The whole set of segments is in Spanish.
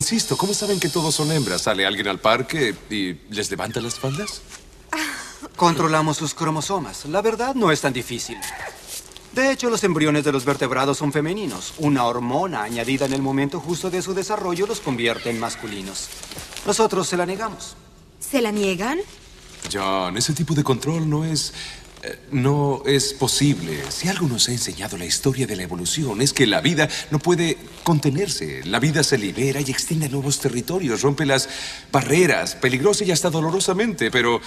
insisto, ¿cómo saben que todos son hembras? ¿Sale alguien al parque y les levanta las faldas? Controlamos sus cromosomas. La verdad no es tan difícil. De hecho, los embriones de los vertebrados son femeninos. Una hormona añadida en el momento justo de su desarrollo los convierte en masculinos. Nosotros se la negamos. ¿Se la niegan? John, ese tipo de control no es posible. Si algo nos ha enseñado la historia de la evolución es que la vida no puede contenerse. La vida se libera y extiende a nuevos territorios, rompe las barreras, peligrosa y hasta dolorosamente, pero...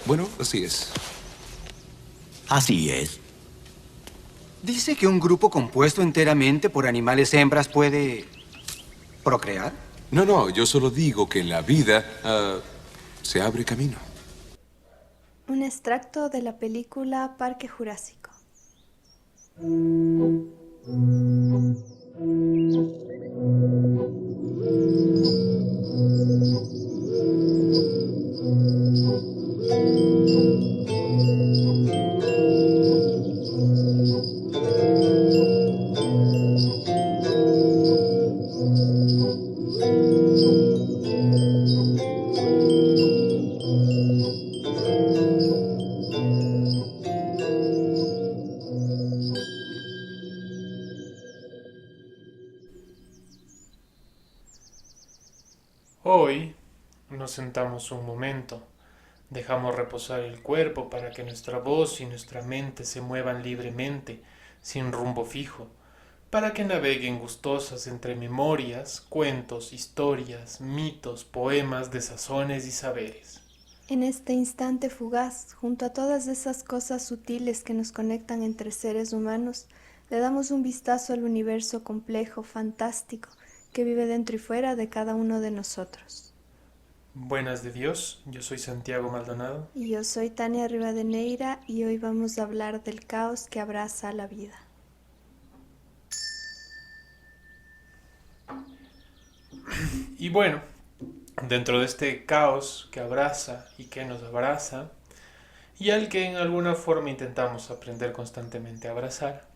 bueno, así es. Así es. ¿Dice que un grupo compuesto enteramente por animales hembras puede procrear? No, yo solo digo que en la vida se abre camino. Un extracto de la película Parque Jurásico. Hoy nos sentamos un momento, dejamos reposar el cuerpo para que nuestra voz y nuestra mente se muevan libremente, sin rumbo fijo, para que naveguen gustosas entre memorias, cuentos, historias, mitos, poemas, desazones y saberes. En este instante fugaz, junto a todas esas cosas sutiles que nos conectan entre seres humanos, le damos un vistazo al universo complejo, fantástico, que vive dentro y fuera de cada uno de nosotros. Buenas de Dios, yo soy Santiago Maldonado. Y yo soy Tania Rivadeneira y hoy vamos a hablar del caos que abraza a la vida. Y bueno, dentro de este caos que abraza y que nos abraza, y al que en alguna forma intentamos aprender constantemente a abrazar,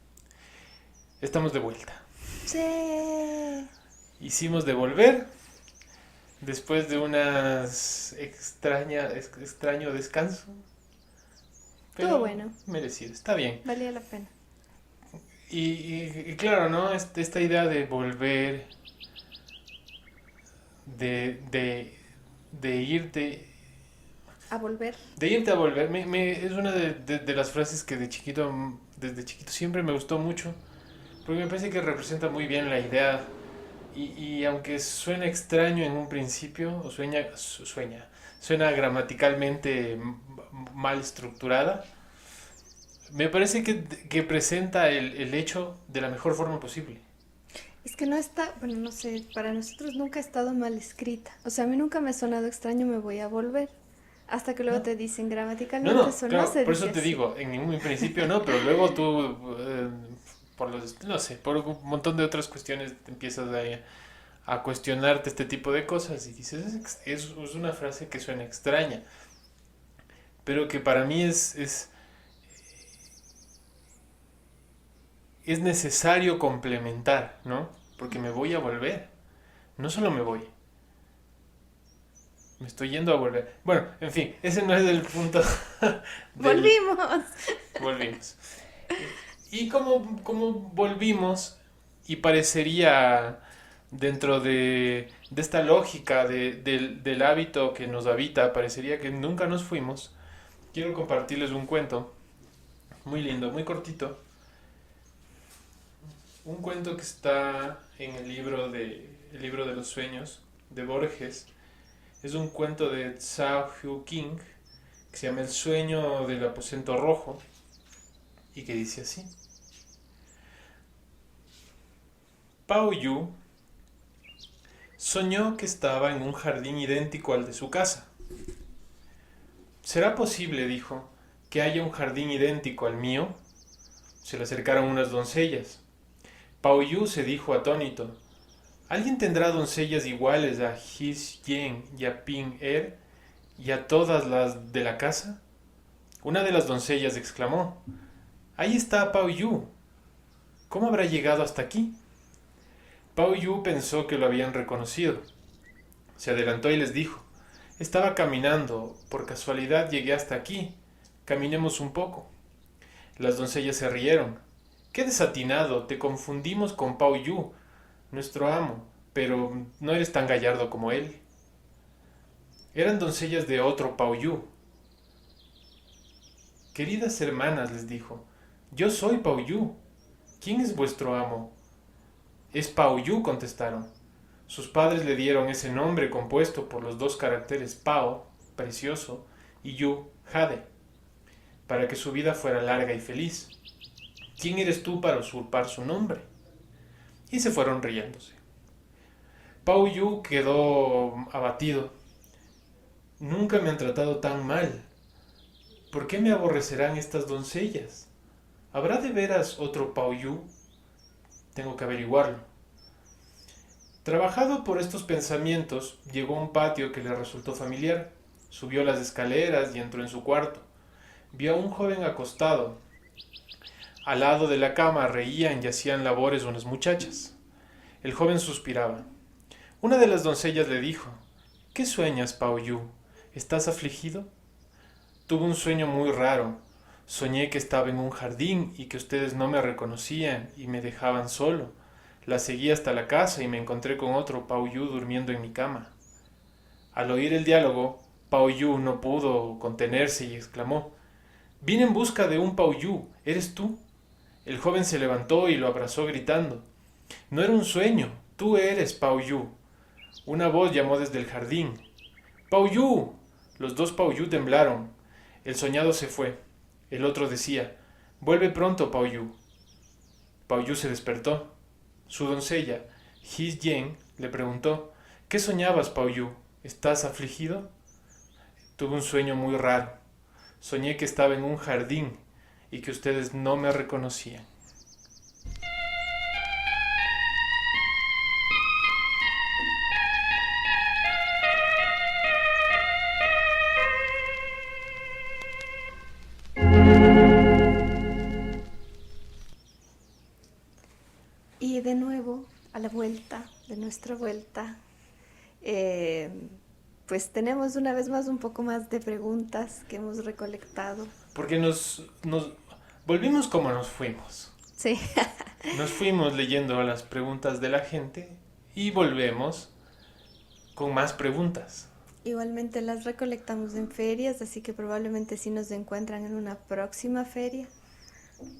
estamos de vuelta. ¡Sí! Hicimos de volver después de extraño descanso. Pero Estuvo bueno. merecido, está bien. Valía la pena. Y claro, ¿no? Esta idea de volver, de irte... A volver. De irte a volver, es una de las frases que desde chiquito siempre me gustó mucho, porque me parece que representa muy bien la idea. Y aunque suena extraño en un principio, o suena gramaticalmente mal estructurada, me parece que presenta el hecho de la mejor forma posible. Es que no está, bueno, no sé, para nosotros nunca ha estado mal escrita. O sea, a mí nunca me ha sonado extraño, me voy a volver. Hasta que luego te dicen gramaticalmente, No, eso claro, no se por dice eso te así. digo, en ningún principio no, pero luego tú, por un montón de otras cuestiones te empiezas a cuestionarte este tipo de cosas y dices, es una frase que suena extraña, pero que para mí es necesario complementar, ¿no? Porque me voy a volver, no solo me voy, me estoy yendo a volver. Bueno, en fin, ese no es el punto. ¡Volvimos! Volvimos. Y como volvimos, y parecería dentro de esta lógica del hábito que nos habita, parecería que nunca nos fuimos, quiero compartirles un cuento muy lindo, muy cortito. Un cuento que está en el libro de los sueños de Borges. Es un cuento de Zhao Hu King que se llama El sueño del aposento rojo y que dice así. Pao Yu soñó que estaba en un jardín idéntico al de su casa. ¿Será posible, dijo, que haya un jardín idéntico al mío? Se le acercaron unas doncellas. Pao Yu se dijo atónito. ¿Alguien tendrá doncellas iguales a His Yen y a Ping Er y a todas las de la casa? Una de las doncellas exclamó. Ahí está Pao Yu. ¿Cómo habrá llegado hasta aquí? Pao Yu pensó que lo habían reconocido. Se adelantó y les dijo: estaba caminando, por casualidad llegué hasta aquí. Caminemos un poco. Las doncellas se rieron. ¡Qué desatinado! Te confundimos con Pao Yu, nuestro amo, pero no eres tan gallardo como él. Eran doncellas de otro Pao Yu. Queridas hermanas, les dijo, yo soy Pao Yu. ¿Quién es vuestro amo? Es Pao Yu, contestaron. Sus padres le dieron ese nombre compuesto por los dos caracteres Pao, precioso, y Yu, jade, para que su vida fuera larga y feliz. ¿Quién eres tú para usurpar su nombre? Y se fueron riéndose. Pao Yu quedó abatido. Nunca me han tratado tan mal. ¿Por qué me aborrecerán estas doncellas? ¿Habrá de veras otro Pao Yu? Tengo que averiguarlo. Trabajado por estos pensamientos, llegó a un patio que le resultó familiar. Subió las escaleras y entró en su cuarto. Vio a un joven acostado. Al lado de la cama reían y hacían labores unas muchachas. El joven suspiraba. Una de las doncellas le dijo, ¿qué sueñas, Pao Yu? ¿Estás afligido? Tuve un sueño muy raro. Soñé que estaba en un jardín y que ustedes no me reconocían y me dejaban solo. La seguí hasta la casa y me encontré con otro Pao Yu durmiendo en mi cama. Al oír el diálogo, Pao Yu no pudo contenerse y exclamó, vine en busca de un Pao Yu, ¿eres tú? El joven se levantó y lo abrazó gritando, no era un sueño, tú eres Pao Yu. Una voz llamó desde el jardín, ¡Pao Yu! Los dos Pao Yu temblaron. El soñado se fue. El otro decía, vuelve pronto, Pao Yu. Pao Yu se despertó. Su doncella, His Yen, le preguntó, ¿qué soñabas, Pao Yu? ¿Estás afligido? Tuve un sueño muy raro. Soñé que estaba en un jardín y que ustedes no me reconocían. Y de nuevo, a la vuelta, de nuestra vuelta, pues tenemos una vez más un poco más de preguntas que hemos recolectado. Porque nos volvimos como nos fuimos. Sí. Nos fuimos leyendo las preguntas de la gente y volvemos con más preguntas. Igualmente las recolectamos en ferias, así que probablemente si nos encuentran en una próxima feria,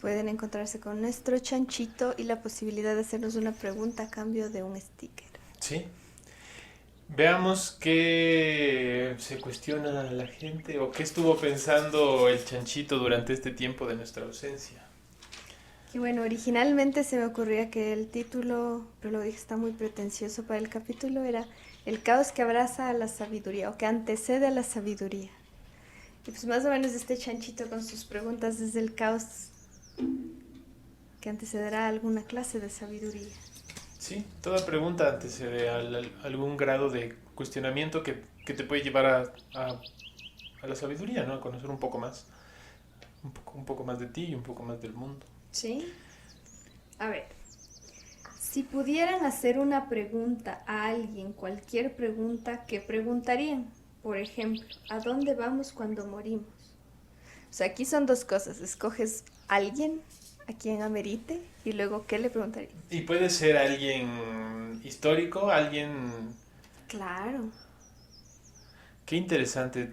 pueden encontrarse con nuestro chanchito y la posibilidad de hacernos una pregunta a cambio de un sticker. Sí. Veamos qué se cuestiona a la gente o qué estuvo pensando el chanchito durante este tiempo de nuestra ausencia. Y bueno, originalmente se me ocurría que el título, pero lo dije está muy pretencioso para el capítulo, era El caos que abraza a la sabiduría o que antecede a la sabiduría. Y pues más o menos este chanchito con sus preguntas desde el caos que antecederá a alguna clase de sabiduría. Sí, toda pregunta antecede a algún grado de cuestionamiento que te puede llevar a la sabiduría, ¿no? A conocer un poco más. Un poco más de ti y un poco más del mundo. ¿Sí? A ver, si pudieran hacer una pregunta a alguien, cualquier pregunta, ¿qué preguntarían? Por ejemplo, ¿a dónde vamos cuando morimos? O sea, aquí son dos cosas. Escoges a alguien a quien amerite y luego, ¿qué le preguntarías? Y puede ser alguien histórico, alguien... Claro. Qué interesante.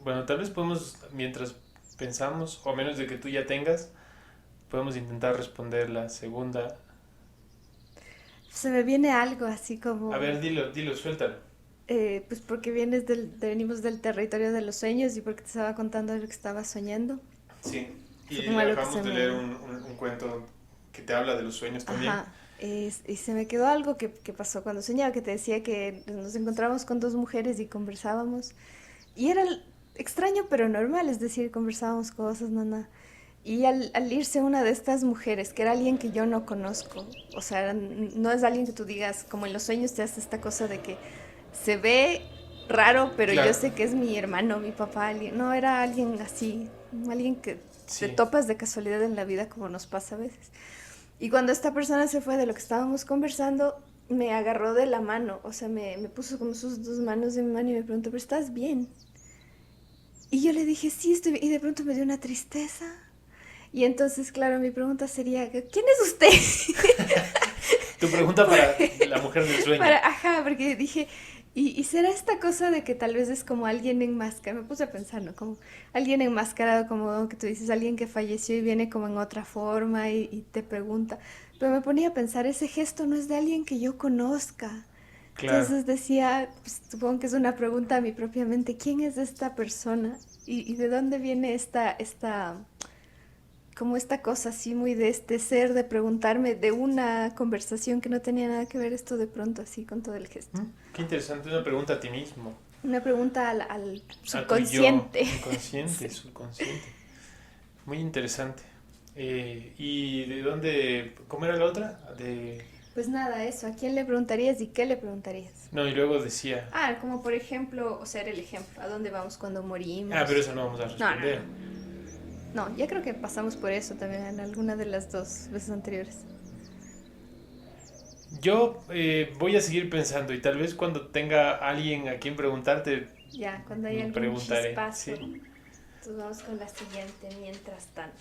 Bueno, tal vez podemos, mientras pensamos, o a menos de que tú ya tengas, podemos intentar responder la segunda. Se me viene algo así como... A ver, dilo, suéltalo. Pues porque venimos del territorio de los sueños y porque te estaba contando lo que estaba soñando. Sí, y Fue como algo que acabamos se de me- leer un cuento que te habla de los sueños también. Ajá. Y se me quedó algo que pasó cuando soñaba, que te decía que nos encontrábamos con dos mujeres y conversábamos. Y era extraño pero normal, es decir, conversábamos cosas, nada. Y al irse una de estas mujeres, que era alguien que yo no conozco, o sea, no es alguien que tú digas, como en los sueños te hace esta cosa de que se ve raro, pero Claro. yo sé que es mi hermano, mi papá, alguien. No, era alguien así, alguien que Sí. te topas de casualidad en la vida como nos pasa a veces. Y cuando esta persona se fue de lo que estábamos conversando, me agarró de la mano, o sea, me puso como sus dos manos en mi mano y me preguntó, ¿pero estás bien? Y yo le dije, sí, estoy bien. Y de pronto me dio una tristeza. Y entonces, claro, mi pregunta sería, ¿quién es usted? Tu pregunta para la mujer del sueño. Ajá, porque dije, ¿y será esta cosa de que tal vez es como alguien enmascarado? Me puse a pensar, ¿no? Como alguien enmascarado, como que tú dices, alguien que falleció y viene como en otra forma y te pregunta. Pero me ponía a pensar, ese gesto no es de alguien que yo conozca. Claro. Entonces decía, pues, supongo que es una pregunta a mí propiamente, ¿quién es esta persona? Y de dónde viene como esta cosa así muy de este ser, de preguntarme de una conversación que no tenía nada que ver esto de pronto así con todo el gesto? Qué interesante, una pregunta a ti mismo. Una pregunta al A tu yo. subconsciente. Inconsciente, Sí. subconsciente. Muy interesante. ¿Y de dónde? ¿Cómo era la otra? Pues nada, eso, ¿a quién le preguntarías y qué le preguntarías? No, y luego decía. Ah, como por ejemplo, o sea, era el ejemplo, ¿a dónde vamos cuando morimos? Pero eso no vamos a responder. No, ya creo que pasamos por eso también en alguna de las dos veces anteriores. Yo voy a seguir pensando y tal vez cuando tenga alguien a quien preguntarte, Ya, cuando hay algún preguntaré. chispazo. Sí. Entonces vamos con la siguiente, mientras tanto.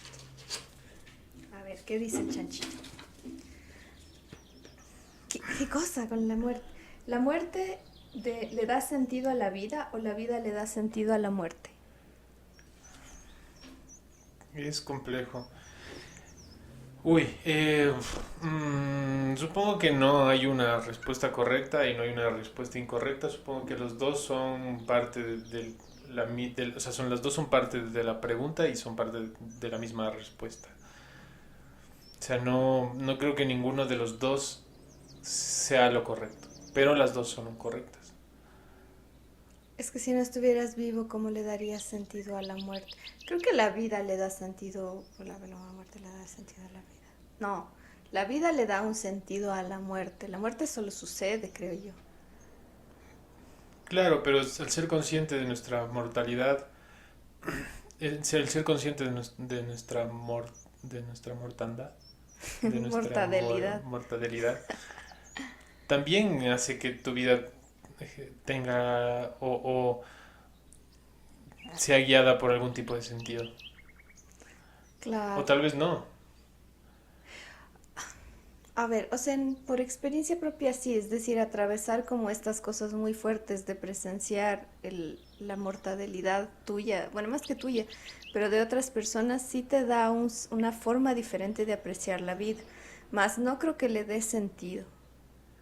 A ver, ¿qué dice el chanchito? ¿Qué cosa con la muerte? ¿La muerte le da sentido a la vida o la vida le da sentido a la muerte? Es complejo. Uy, supongo que no hay una respuesta correcta y no hay una respuesta incorrecta. Supongo que los dos son parte o sea, las dos son parte de la pregunta y son parte de la misma respuesta. O sea, no creo que ninguno de los dos sea lo correcto, pero las dos son correctas. Es que si no estuvieras vivo, ¿cómo le darías sentido a la muerte? Creo que la vida le da sentido, o la muerte le da sentido a la vida. No, la vida le da un sentido a la muerte. La muerte solo sucede, creo yo. Claro, pero al ser consciente de nuestra mortalidad, el ser consciente de nuestra mortandad, de nuestra Mortadelidad. mortalidad, también hace que tu vida tenga o sea guiada por algún tipo de sentido. Claro. O tal vez no. A ver, o sea, por experiencia propia sí, es decir, atravesar como estas cosas muy fuertes de presenciar la mortalidad tuya, bueno, más que tuya, pero de otras personas sí te da una forma diferente de apreciar la vida, más no creo que le dé sentido.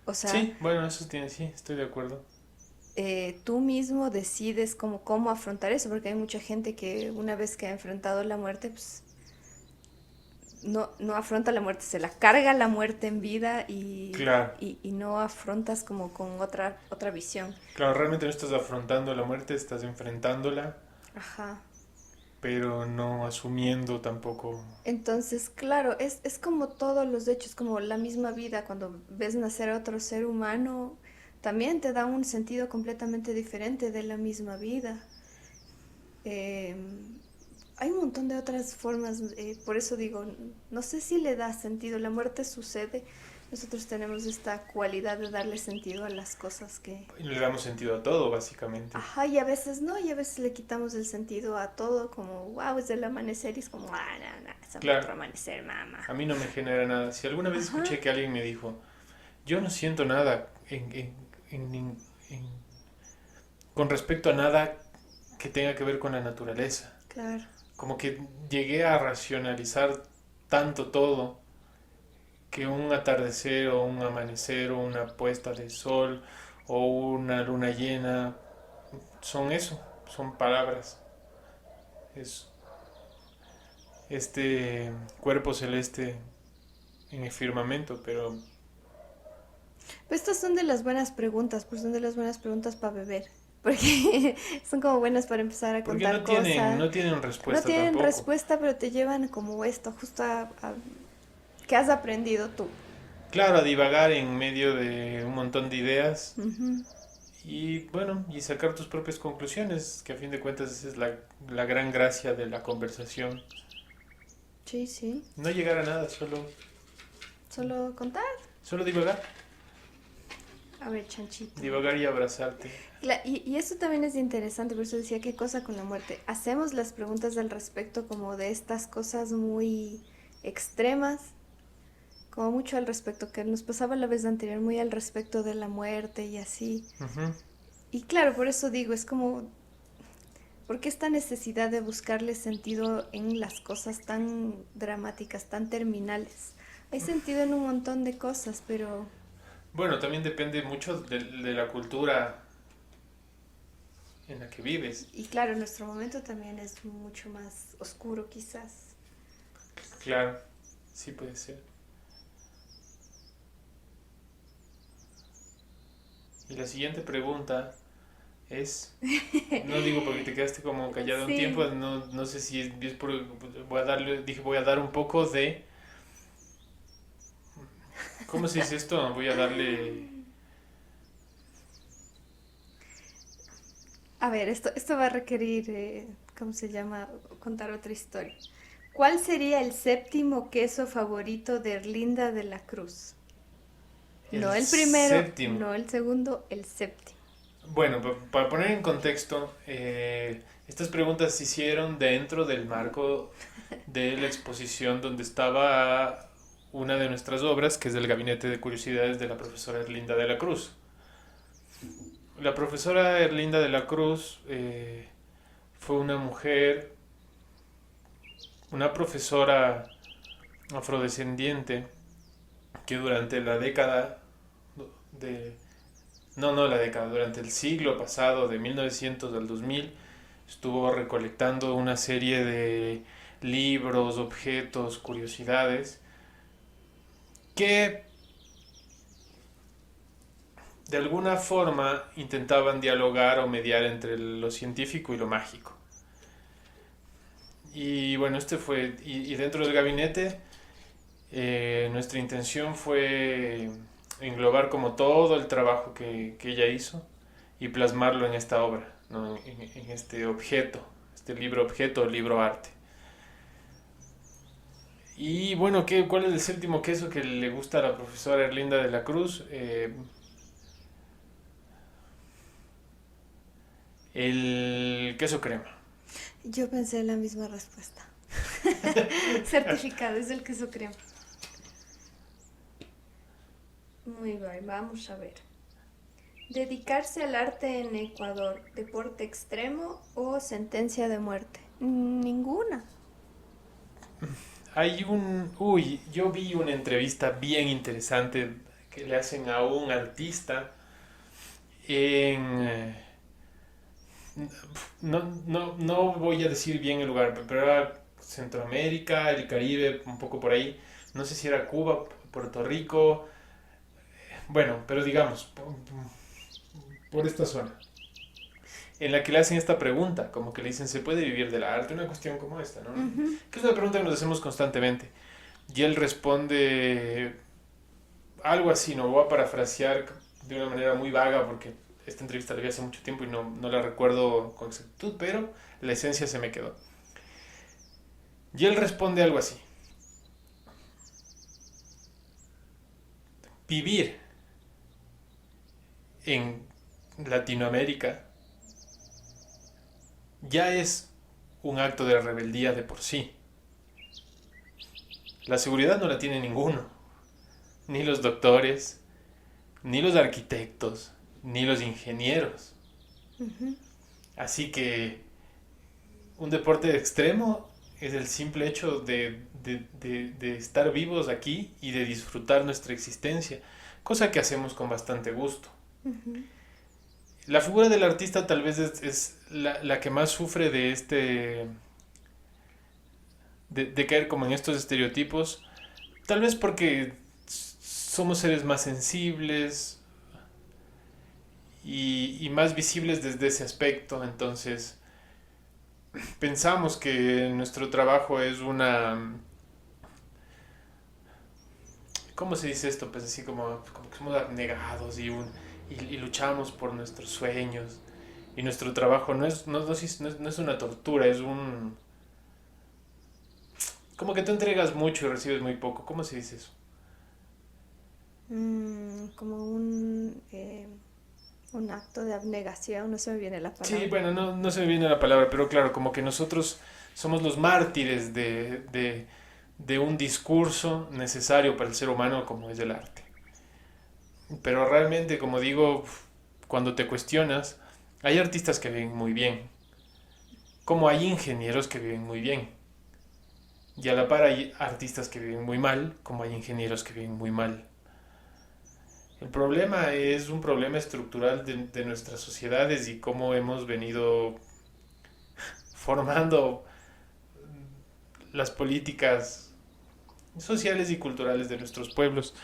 O sea, Sí, bueno, eso tiene, sí, estoy de acuerdo. tú mismo decides cómo afrontar eso, porque hay mucha gente que una vez que ha enfrentado la muerte, pues no afronta la muerte, se la carga la muerte en vida Claro. y no afrontas como con otra visión. Claro, realmente no estás afrontando la muerte, estás enfrentándola, Ajá. pero no asumiendo tampoco. Entonces, claro, es como todos los hechos, como la misma vida, cuando ves nacer a otro ser humano, también te da un sentido completamente diferente de la misma vida. Eh, Hay un montón de otras formas, por eso digo, no sé si le da sentido, la muerte sucede, nosotros tenemos esta cualidad de darle sentido a las cosas que... Y le damos sentido a todo, básicamente. Ajá, y a veces no, y a veces le quitamos el sentido a todo, como, wow, es el amanecer, y es como, no, es Claro. otro amanecer, mamá. A mí no me genera nada. Si alguna vez escuché que alguien me dijo, yo no siento nada con respecto a nada que tenga que ver con la naturaleza. Claro. Como que llegué a racionalizar tanto todo que un atardecer o un amanecer o una puesta de sol o una luna llena son eso, son palabras. Es este cuerpo celeste en el firmamento, pero Pues estas son de las buenas preguntas, pues son de las buenas preguntas para beber. Porque son como buenas para empezar a porque contar cosas. no tienen respuesta No tienen tampoco. respuesta, pero te llevan como esto, justo ¿qué has aprendido tú? Claro, a divagar en medio de un montón de ideas Ujú. y bueno, y sacar tus propias conclusiones, que a fin de cuentas esa es la gran gracia de la conversación. Sí, sí. No llegar a nada, solo Solo contar. Solo divagar. A ver, chanchito. Divagar y abrazarte. Y eso también es interesante, por eso decía, ¿qué cosa con la muerte? Hacemos las preguntas al respecto como de estas cosas muy extremas, como mucho al respecto, que nos pasaba la vez anterior, muy al respecto de la muerte y así. Ujú. Y claro, por eso digo, es como, ¿por qué esta necesidad de buscarle sentido en las cosas tan dramáticas, tan terminales? Hay sentido en un montón de cosas, pero Bueno, también depende mucho de la cultura en la que vives. y claro, nuestro momento también es mucho más oscuro quizás. Claro, sí puede ser. Y la siguiente pregunta es, no digo porque te quedaste como callado un Sí. tiempo, no sé si es por, voy a dar un poco de, ¿cómo se dice esto? Voy a darle, A ver, esto va a requerir, ¿cómo se llama? Contar otra historia. ¿Cuál sería el séptimo queso favorito de Erlinda de la Cruz? No el primero, séptimo. no el segundo, el séptimo. Bueno, para poner en contexto, estas preguntas se hicieron dentro del marco de la exposición donde estaba una de nuestras obras, que es del Gabinete de Curiosidades de la profesora Erlinda de la Cruz. La profesora Erlinda de la Cruz fue una mujer, una profesora afrodescendiente que durante la década de... No la década, durante el siglo pasado, de 1900 al 2000, estuvo recolectando una serie de libros, objetos, curiosidades que de alguna forma intentaban dialogar o mediar entre lo científico y lo mágico. Y bueno, y dentro del gabinete, nuestra intención fue englobar como todo el trabajo que ella hizo y plasmarlo en esta obra, ¿no? En este objeto, este libro objeto, libro arte. Y bueno, ¿cuál es el séptimo queso que le gusta a la profesora Erlinda de la Cruz? El queso crema. Yo pensé en la misma respuesta. Certificado, es el queso crema. Muy bien, vamos a ver. ¿Dedicarse al arte en Ecuador, deporte extremo o sentencia de muerte? Ninguna. Yo vi una entrevista bien interesante que le hacen a un artista en... No voy a decir bien el lugar, pero era Centroamérica, el Caribe, un poco por ahí. No sé si era Cuba, Puerto Rico. Bueno, pero digamos, por esta zona. En la que le hacen esta pregunta, como que le dicen, ¿se puede vivir del arte? Una cuestión como esta, ¿no? Que es una pregunta que nos hacemos constantemente. Y él responde algo así, no voy a parafrasear de una manera muy vaga porque esta entrevista la vi hace mucho tiempo y no la recuerdo con exactitud, pero la esencia se me quedó. Y él responde algo así. Vivir en Latinoamérica ya es un acto de rebeldía de por sí. La seguridad no la tiene ninguno, ni los doctores, ni los arquitectos, ni los ingenieros. Así que un deporte extremo es el simple hecho de estar vivos aquí y de disfrutar nuestra existencia, cosa que hacemos con bastante gusto. La figura del artista tal vez es la que más sufre de caer como en estos estereotipos, tal vez porque somos seres más sensibles y más visibles desde ese aspecto, entonces pensamos que nuestro trabajo es una... ¿Cómo se dice esto? Pues así como que somos abnegados y luchamos por nuestros sueños. Y nuestro trabajo no es una tortura, es un... Como que tú entregas mucho y recibes muy poco. ¿Cómo se dice eso? acto de abnegación, no se me viene la palabra. Sí, bueno, no se me viene la palabra, pero claro, como que nosotros somos los mártires de un discurso necesario para el ser humano como es el arte. Pero realmente, como digo, cuando te cuestionas, hay artistas que viven muy bien, como hay ingenieros que viven muy bien. Y a la par hay artistas que viven muy mal, como hay ingenieros que viven muy mal. El problema es un problema estructural de nuestras sociedades y cómo hemos venido formando las políticas sociales y culturales de nuestros pueblos.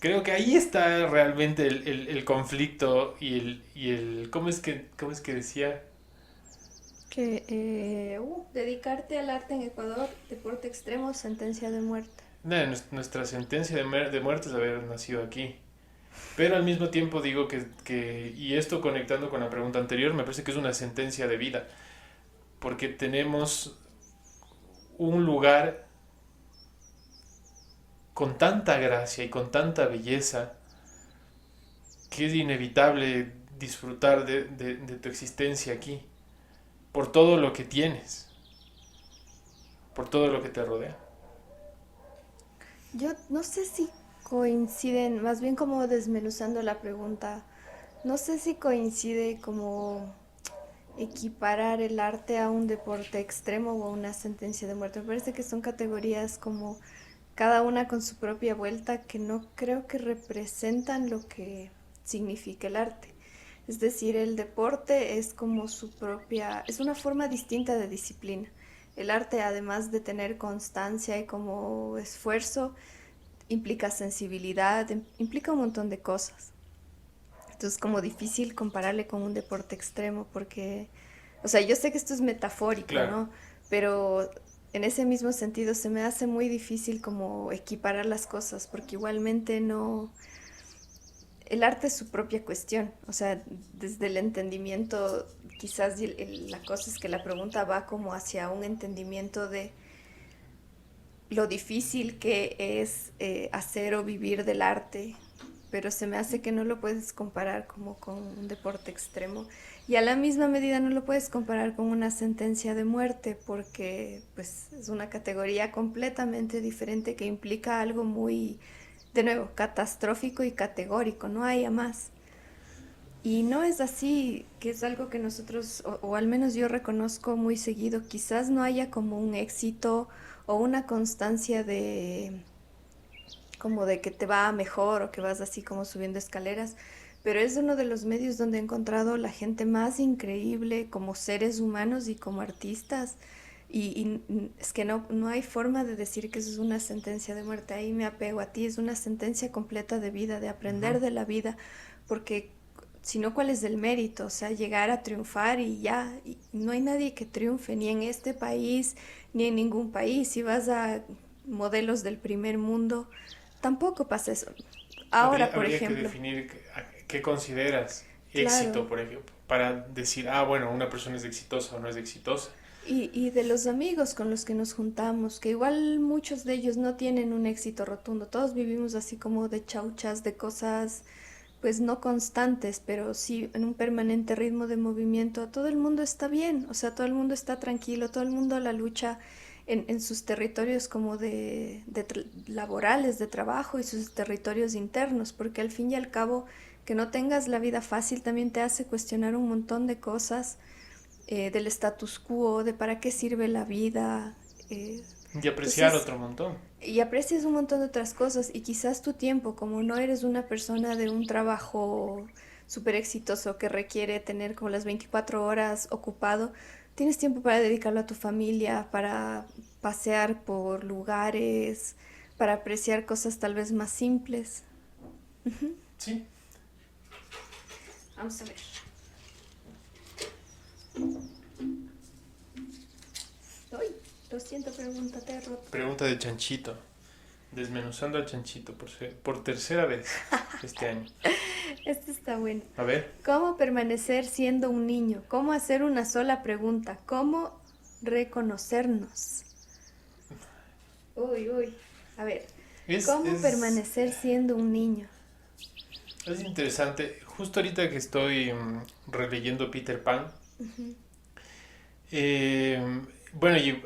Creo que ahí está realmente el conflicto y el ¿cómo es que decía? Que dedicarte al arte en Ecuador, deporte extremo, sentencia de muerte. Nuestra sentencia de muerte es haber nacido aquí. Pero al mismo tiempo digo y esto conectando con la pregunta anterior, me parece que es una sentencia de vida, porque tenemos un lugar con tanta gracia y con tanta belleza que es inevitable disfrutar de tu existencia aquí, por todo lo que tienes, por todo lo que te rodea. Yo no sé si coinciden, más bien como desmenuzando la pregunta, no sé si coincide como equiparar el arte a un deporte extremo o a una sentencia de muerte. Me parece que son categorías como cada una con su propia vuelta que no creo que representan lo que significa el arte. Es decir, el deporte es como su propia, es una forma distinta de disciplina. El arte, además de tener constancia y como esfuerzo, implica sensibilidad, implica un montón de cosas. Entonces, como difícil compararle con un deporte extremo porque, o sea, yo sé que esto es metafórico, Claro. ¿no? Pero en ese mismo sentido se me hace muy difícil como equiparar las cosas porque igualmente no, el arte es su propia cuestión, o sea, desde el entendimiento, quizás la cosa es que la pregunta va como hacia un entendimiento de lo difícil que es hacer o vivir del arte, pero se me hace que no lo puedes comparar como con un deporte extremo y a la misma medida no lo puedes comparar con una sentencia de muerte porque pues es una categoría completamente diferente que implica algo muy, de nuevo, catastrófico y categórico, no hay a más. Y no es así, que es algo que nosotros, o al menos yo reconozco muy seguido, quizás no haya como un éxito o una constancia de como de que te va mejor o que vas así como subiendo escaleras, pero es uno de los medios donde he encontrado la gente más increíble como seres humanos y como artistas. Y es que no hay forma de decir que eso es una sentencia de muerte. Ahí me apego a ti, es una sentencia completa de vida, de aprender Ujú. de la vida, porque si no, ¿cuál es el mérito? O sea, llegar a triunfar y ya, y no hay nadie que triunfe, ni en este país, ni en ningún país. Si vas a modelos del primer mundo, tampoco pasa eso. Ahora, por Habría que ejemplo, definir qué consideras éxito, claro, por ejemplo, para decir, ah, bueno, una persona es exitosa o no es exitosa. y de los amigos con los que nos juntamos, que igual muchos de ellos no tienen un éxito rotundo, todos vivimos así como de chauchas, de cosas pues no constantes, pero sí en un permanente ritmo de movimiento, todo el mundo está bien, o sea, todo el mundo está tranquilo, todo el mundo a la lucha en sus territorios como laborales, de trabajo y sus territorios internos, porque al fin y al cabo que no tengas la vida fácil también te hace cuestionar un montón de cosas del status quo, de para qué sirve la vida. eh, Y apreciar entonces, otro montón. y aprecias un montón de otras cosas y quizás tu tiempo, como no eres una persona de un trabajo súper exitoso que requiere tener como las 24 horas ocupado, tienes tiempo para dedicarlo a tu familia, para pasear por lugares, para apreciar cosas tal vez más simples. Sí. Vamos a ver. Uy, lo siento, pregúntate, Roto. Pregunta de Chanchito. Desmenuzando al Chanchito por tercera vez este año. Este está bueno. A ver. ¿Cómo permanecer siendo un niño? ¿Cómo hacer una sola pregunta? ¿Cómo reconocernos? Uy, uy. A ver, ¿cómo Es permanecer siendo un niño? Es interesante. Justo ahorita que estoy releyendo Peter Pan, bueno, y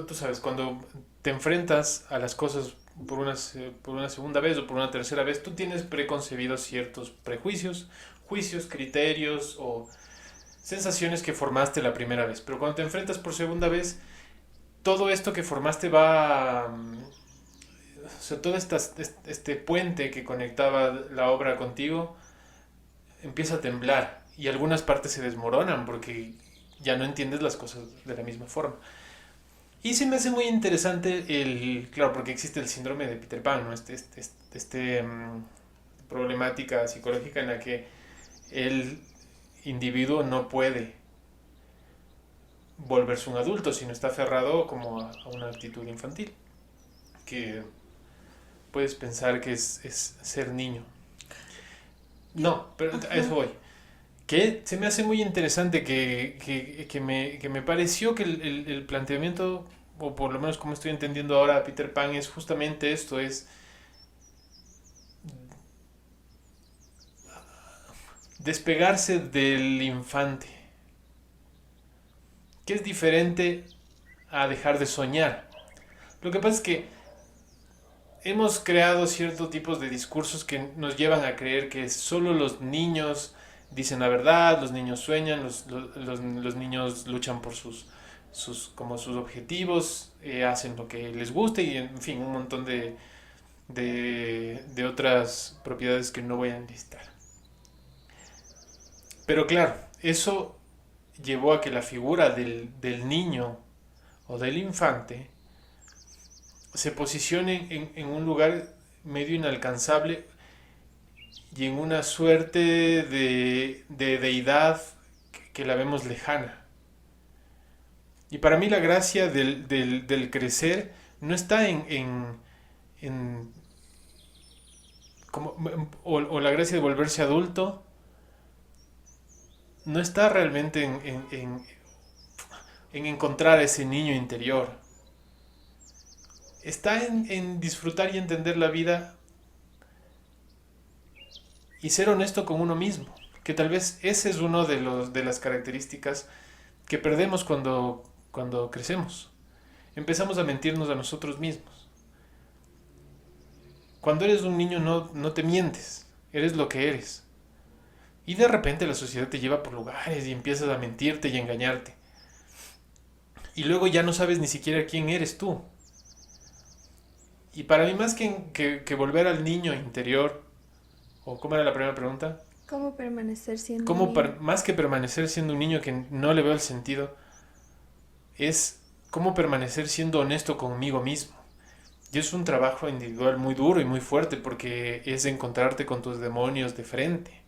tú sabes, cuando te enfrentas a las cosas por una segunda vez o por una tercera vez, tú tienes preconcebidos ciertos prejuicios, juicios, criterios o sensaciones que formaste la primera vez. Pero cuando te enfrentas por segunda vez, todo esto que formaste o sea, todo este puente que conectaba la obra contigo empieza a temblar y algunas partes se desmoronan porque ya no entiendes las cosas de la misma forma. Y se me hace muy interesante claro, porque existe el síndrome de Peter Pan, ¿no? Problemática psicológica en la que el individuo no puede volverse un adulto, sino está aferrado como a una actitud infantil, que puedes pensar que es ser niño. No, pero a eso voy. Que se me hace muy interesante que me pareció que el planteamiento, o por lo menos como estoy entendiendo ahora a Peter Pan, es justamente esto, es despegarse del infante, que es diferente a dejar de soñar. Lo que pasa es que hemos creado ciertos tipos de discursos que nos llevan a creer que solo los niños dicen la verdad, los niños sueñan, los niños luchan por como sus objetivos, hacen lo que les guste y en fin, un montón de otras propiedades que no voy a enlistar. Pero claro, eso llevó a que la figura del niño o del infante se posicione en un lugar medio inalcanzable y en una suerte de deidad que la vemos lejana. Y para mí la gracia del crecer no está o la gracia de volverse adulto no está realmente en encontrar a ese niño interior. Está en disfrutar y entender la vida y ser honesto con uno mismo, que tal vez ese es uno de las características que perdemos cuando crecemos. Empezamos a mentirnos a nosotros mismos. Cuando eres un niño no te mientes, eres lo que eres. Y de repente la sociedad te lleva por lugares y empiezas a mentirte y a engañarte. Y luego ya no sabes ni siquiera quién eres tú. Y para mí más que volver al niño interior, ¿o cómo era la primera pregunta? ¿Cómo permanecer siendo un niño? Más que permanecer siendo un niño que no le veo el sentido, es cómo permanecer siendo honesto conmigo mismo. Y es un trabajo individual muy duro y muy fuerte porque es encontrarte con tus demonios de frente.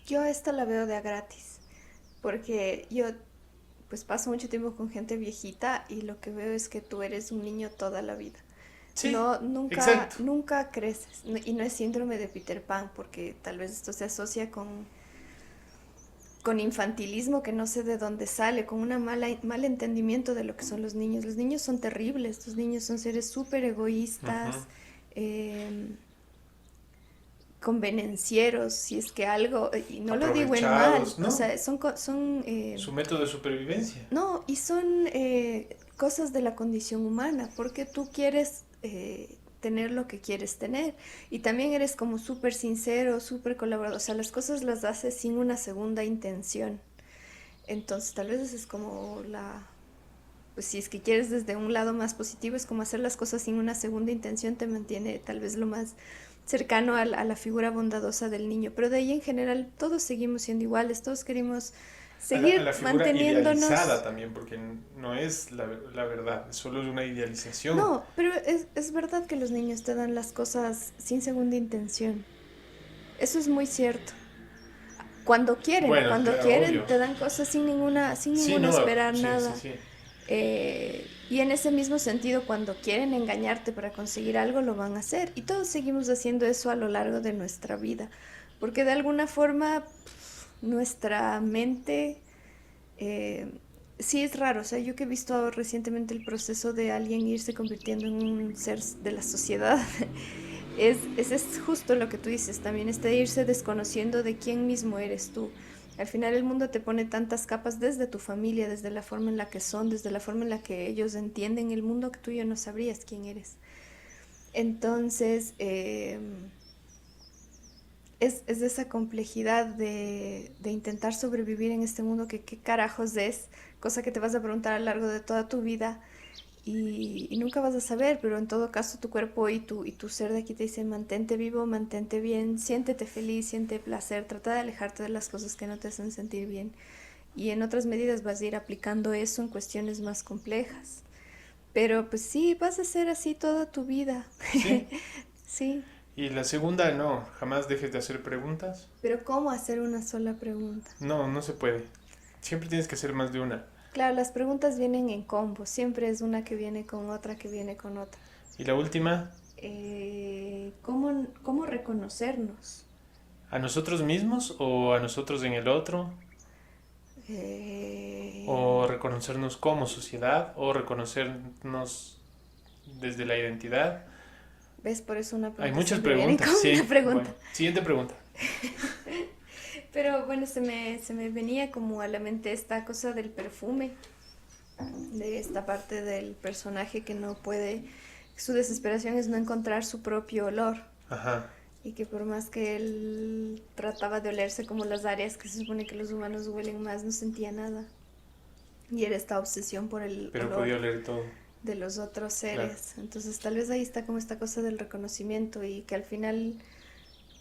Yo esta la veo de a gratis, porque yo pues paso mucho tiempo con gente viejita y lo que veo es que tú eres un niño toda la vida. Sí, Nunca, exacto. nunca creces. Y no es síndrome de Peter Pan, porque tal vez esto se asocia con infantilismo que no sé de dónde sale, con un mal entendimiento de lo que son los niños. Los niños son terribles, los niños son seres súper egoístas, convenencieros, si es que algo, y no lo digo en mal, Aprovechados, ¿no? o sea, son Su método de supervivencia. no, y son cosas de la condición humana, porque tú quieres tener lo que quieres tener, y también eres como súper sincero, súper colaborador, o sea, las cosas las haces sin una segunda intención. Entonces, tal vez esa es como pues si es que quieres desde un lado más positivo, es como hacer las cosas sin una segunda intención, te mantiene tal vez lo más cercano a la figura bondadosa del niño, pero de ahí en general todos seguimos siendo iguales, todos queremos seguir A la figura manteniéndonos. idealizada también, porque no es la verdad, solo es una idealización. No, pero es verdad que los niños te dan las cosas sin segunda intención. Eso es muy cierto. Cuando quieren, Bueno, cuando claro, quieren obvio. te dan cosas sin ninguna Sí, esperar sí, nada. sí. Y en ese mismo sentido, cuando quieren engañarte para conseguir algo, lo van a hacer. Y todos seguimos haciendo eso a lo largo de nuestra vida. Porque de alguna forma nuestra mente, sí es raro. O sea, yo que he visto recientemente el proceso de alguien irse convirtiendo en un ser de la sociedad, es justo lo que tú dices también, de irse desconociendo de quién mismo eres tú. Al final el mundo te pone tantas capas desde tu familia, desde la forma en la que son, desde la forma en la que ellos entienden el mundo, que tú ya no sabrías quién eres. Entonces, es esa complejidad de intentar sobrevivir en este mundo que qué carajos es, cosa que te vas a preguntar a lo largo de toda tu vida y nunca vas a saber, pero en todo caso tu cuerpo y tu ser de aquí te dicen mantente vivo, mantente bien, siéntete feliz, siente placer, trata de alejarte de las cosas que no te hacen sentir bien. Y en otras medidas vas a ir aplicando eso en cuestiones más complejas. Pero pues sí, vas a ser así toda tu vida. Sí. Sí. Y la segunda, no, jamás dejes de hacer preguntas. Pero ¿cómo hacer una sola pregunta? No, no se puede. Siempre tienes que hacer más de una. Claro, las preguntas vienen en combo. Siempre es una que viene con otra, que viene con otra. Y la última, ¿Cómo reconocernos? ¿a nosotros mismos o a nosotros en el otro? Eh, ¿O reconocernos como sociedad? ¿O reconocernos desde la identidad? ¿Ves? Por eso una pregunta Hay muchas siempre viene preguntas, con sí. una pregunta. Bueno, siguiente pregunta. Pero bueno, se me venía como a la mente esta cosa del perfume, de esta parte del personaje que no puede, su desesperación es no encontrar su propio olor Ajá. y que por más que él trataba de olerse como las áreas que se supone que los humanos huelen más, no sentía nada. Y era esta obsesión por el Pero olor podía oler todo. de los otros Claro. seres. Entonces tal vez ahí está como esta cosa del reconocimiento y que al final,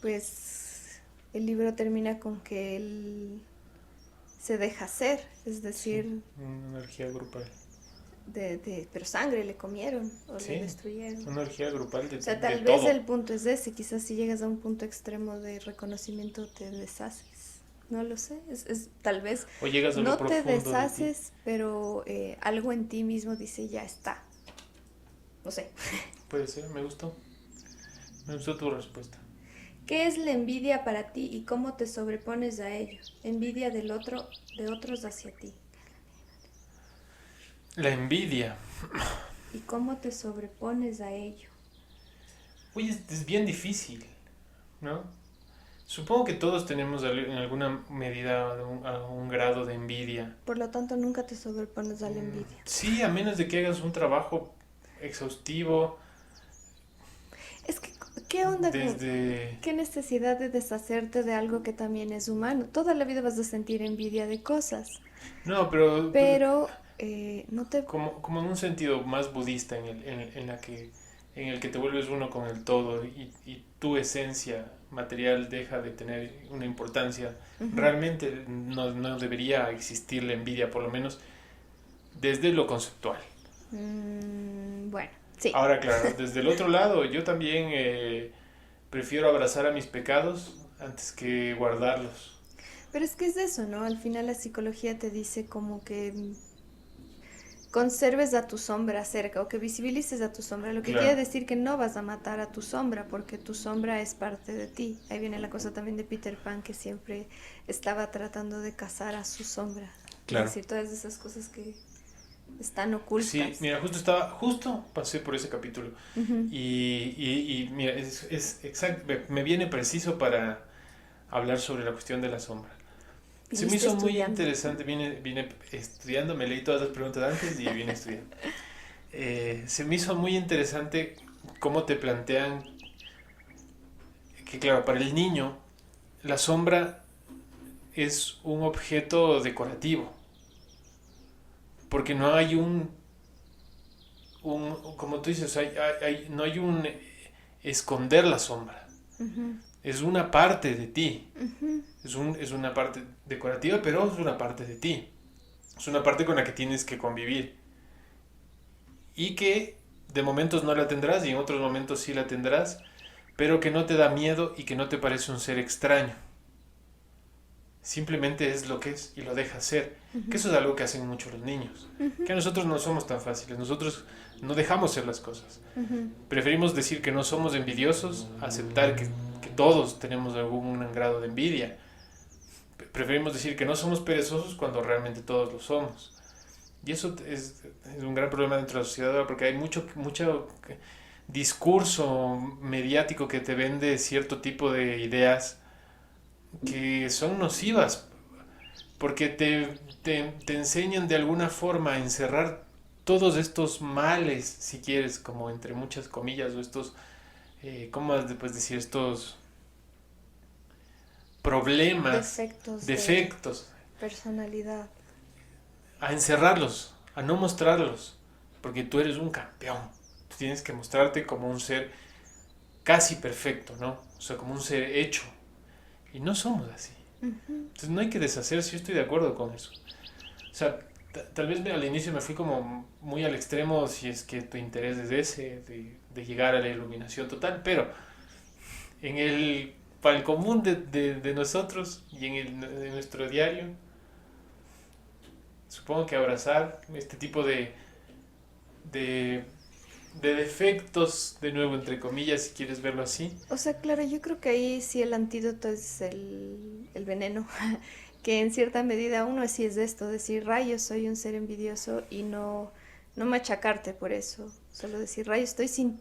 pues, el libro termina con que él se deja ser, es decir, Una energía grupal. pero sangre le comieron o Sí, le destruyeron. una energía grupal de, O sea, de tal vez todo. el punto es ese, quizás si llegas a un punto extremo de reconocimiento te deshaces. No lo sé, tal vez O llegas a lo no te profundo de ti. deshaces, pero algo en ti mismo dice ya está. No sé. Puede ser, me gustó. Me gustó tu respuesta. ¿Qué es la envidia para ti y cómo te sobrepones a ello? Envidia del otro, de otros hacia ti. La envidia. ¿Y cómo te sobrepones a ello? Oye, es bien difícil, ¿no? Supongo que todos tenemos en alguna medida a un grado de envidia. Por lo tanto, nunca te sobrepones a la envidia. Sí, a menos de que hagas un trabajo exhaustivo Es que, ¿qué onda con...? desde... ¿Qué necesidad de deshacerte de algo que también es humano? Toda la vida vas a sentir envidia de cosas, No, pero pero no te... como en un sentido más budista en el que te vuelves uno con el todo y tu esencia material deja de tener una importancia. Ujú. Realmente no debería existir la envidia, por lo menos desde lo conceptual. Bueno, sí. Ahora, claro, desde el otro lado, yo también prefiero abrazar a mis pecados antes que guardarlos. Pero es que es eso, ¿no? Al final la psicología te dice como que conserves a tu sombra cerca o que visibilices a tu sombra, lo que Claro. quiere decir que no vas a matar a tu sombra porque tu sombra es parte de ti. Ahí viene la cosa también de Peter Pan que siempre estaba tratando de cazar a su sombra. Claro. Es decir, todas esas cosas que están ocultas. Sí, mira, justo pasé por ese capítulo Ujú. y mira, es exacto, me viene preciso para hablar sobre la cuestión de la sombra. Se me Viniste hizo muy estudiando. interesante, vine estudiando, me leí todas las preguntas antes y vine estudiando. Se me hizo muy interesante cómo te plantean que, claro, para el niño la sombra es un objeto decorativo, porque no hay como tú dices, no hay un esconder la sombra, Ujú, es una parte de ti. ujú. Es una parte decorativa, pero es una parte de ti. Es una parte con la que tienes que convivir. Y que de momentos no la tendrás y en otros momentos sí la tendrás, pero que no te da miedo y que no te parece un ser extraño. Simplemente es lo que es y lo dejas ser. Que eso es algo que hacen mucho los niños. Que nosotros no somos tan fáciles. Nosotros no dejamos ser las cosas. Ujú. Preferimos decir que no somos envidiosos, aceptar que todos tenemos algún grado de envidia. Preferimos decir que no somos perezosos cuando realmente todos lo somos. Y eso es un gran problema dentro de la sociedad ahora porque hay mucha discurso mediático que te vende cierto tipo de ideas que son nocivas, porque te enseñan de alguna forma a encerrar todos estos males, si quieres, como entre muchas comillas, o estos, ¿cómo después decir? Estos problemas, Defectos de defectos, personalidad. a encerrarlos, a no mostrarlos, porque tú eres un campeón. Tú tienes que mostrarte como un ser casi perfecto, ¿no? O sea, como un ser hecho. Y no somos así. Entonces no hay que deshacerse, yo estoy de acuerdo con eso. O sea, tal vez al inicio me fui como muy al extremo si es que tu interés es ese, de llegar a la iluminación total, pero para el común de nosotros y de nuestro diario, supongo que abrazar este tipo de, de defectos, de nuevo, entre comillas, si quieres verlo así. O sea, claro, yo creo que ahí sí el antídoto es el veneno, que en cierta medida uno sí es de esto, decir, rayos, soy un ser envidioso y no machacarte por eso, solo decir, rayos, estoy sin...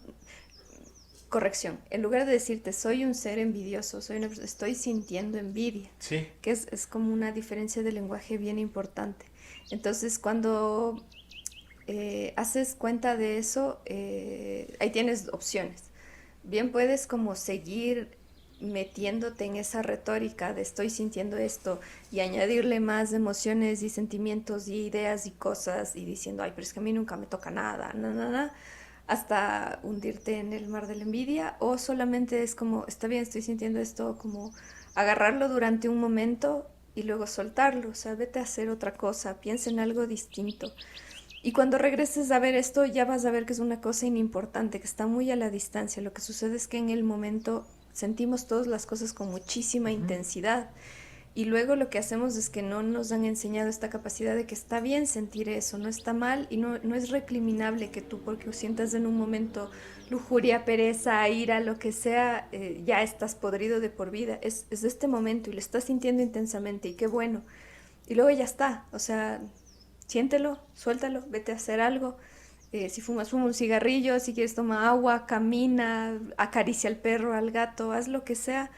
Corrección, en lugar de decirte, soy un ser envidioso, estoy sintiendo envidia, Sí, que es como una diferencia de lenguaje bien importante. Entonces, cuando haces cuenta de eso, ahí tienes opciones. Bien puedes como seguir metiéndote en esa retórica de estoy sintiendo esto y añadirle más emociones y sentimientos y ideas y cosas y diciendo, ay, pero es que a mí nunca me toca nada, hasta hundirte en el mar de la envidia, o solamente es como, está bien, estoy sintiendo esto, como agarrarlo durante un momento y luego soltarlo, o sea, vete a hacer otra cosa, piensa en algo distinto. Y cuando regreses a ver esto, ya vas a ver que es una cosa inimportante, que está muy a la distancia. Lo que sucede es que en el momento sentimos todas las cosas con muchísima intensidad. Y luego lo que hacemos es que no nos han enseñado esta capacidad de que está bien sentir eso, no está mal y no es recriminable que tú, porque sientas en un momento lujuria, pereza, ira, lo que sea, ya estás podrido de por vida. Es de este momento y lo estás sintiendo intensamente y qué bueno. Y luego ya está, o sea, siéntelo, suéltalo, vete a hacer algo. Si fumas, fuma un cigarrillo, si quieres toma agua, camina, acaricia al perro, al gato, haz lo que sea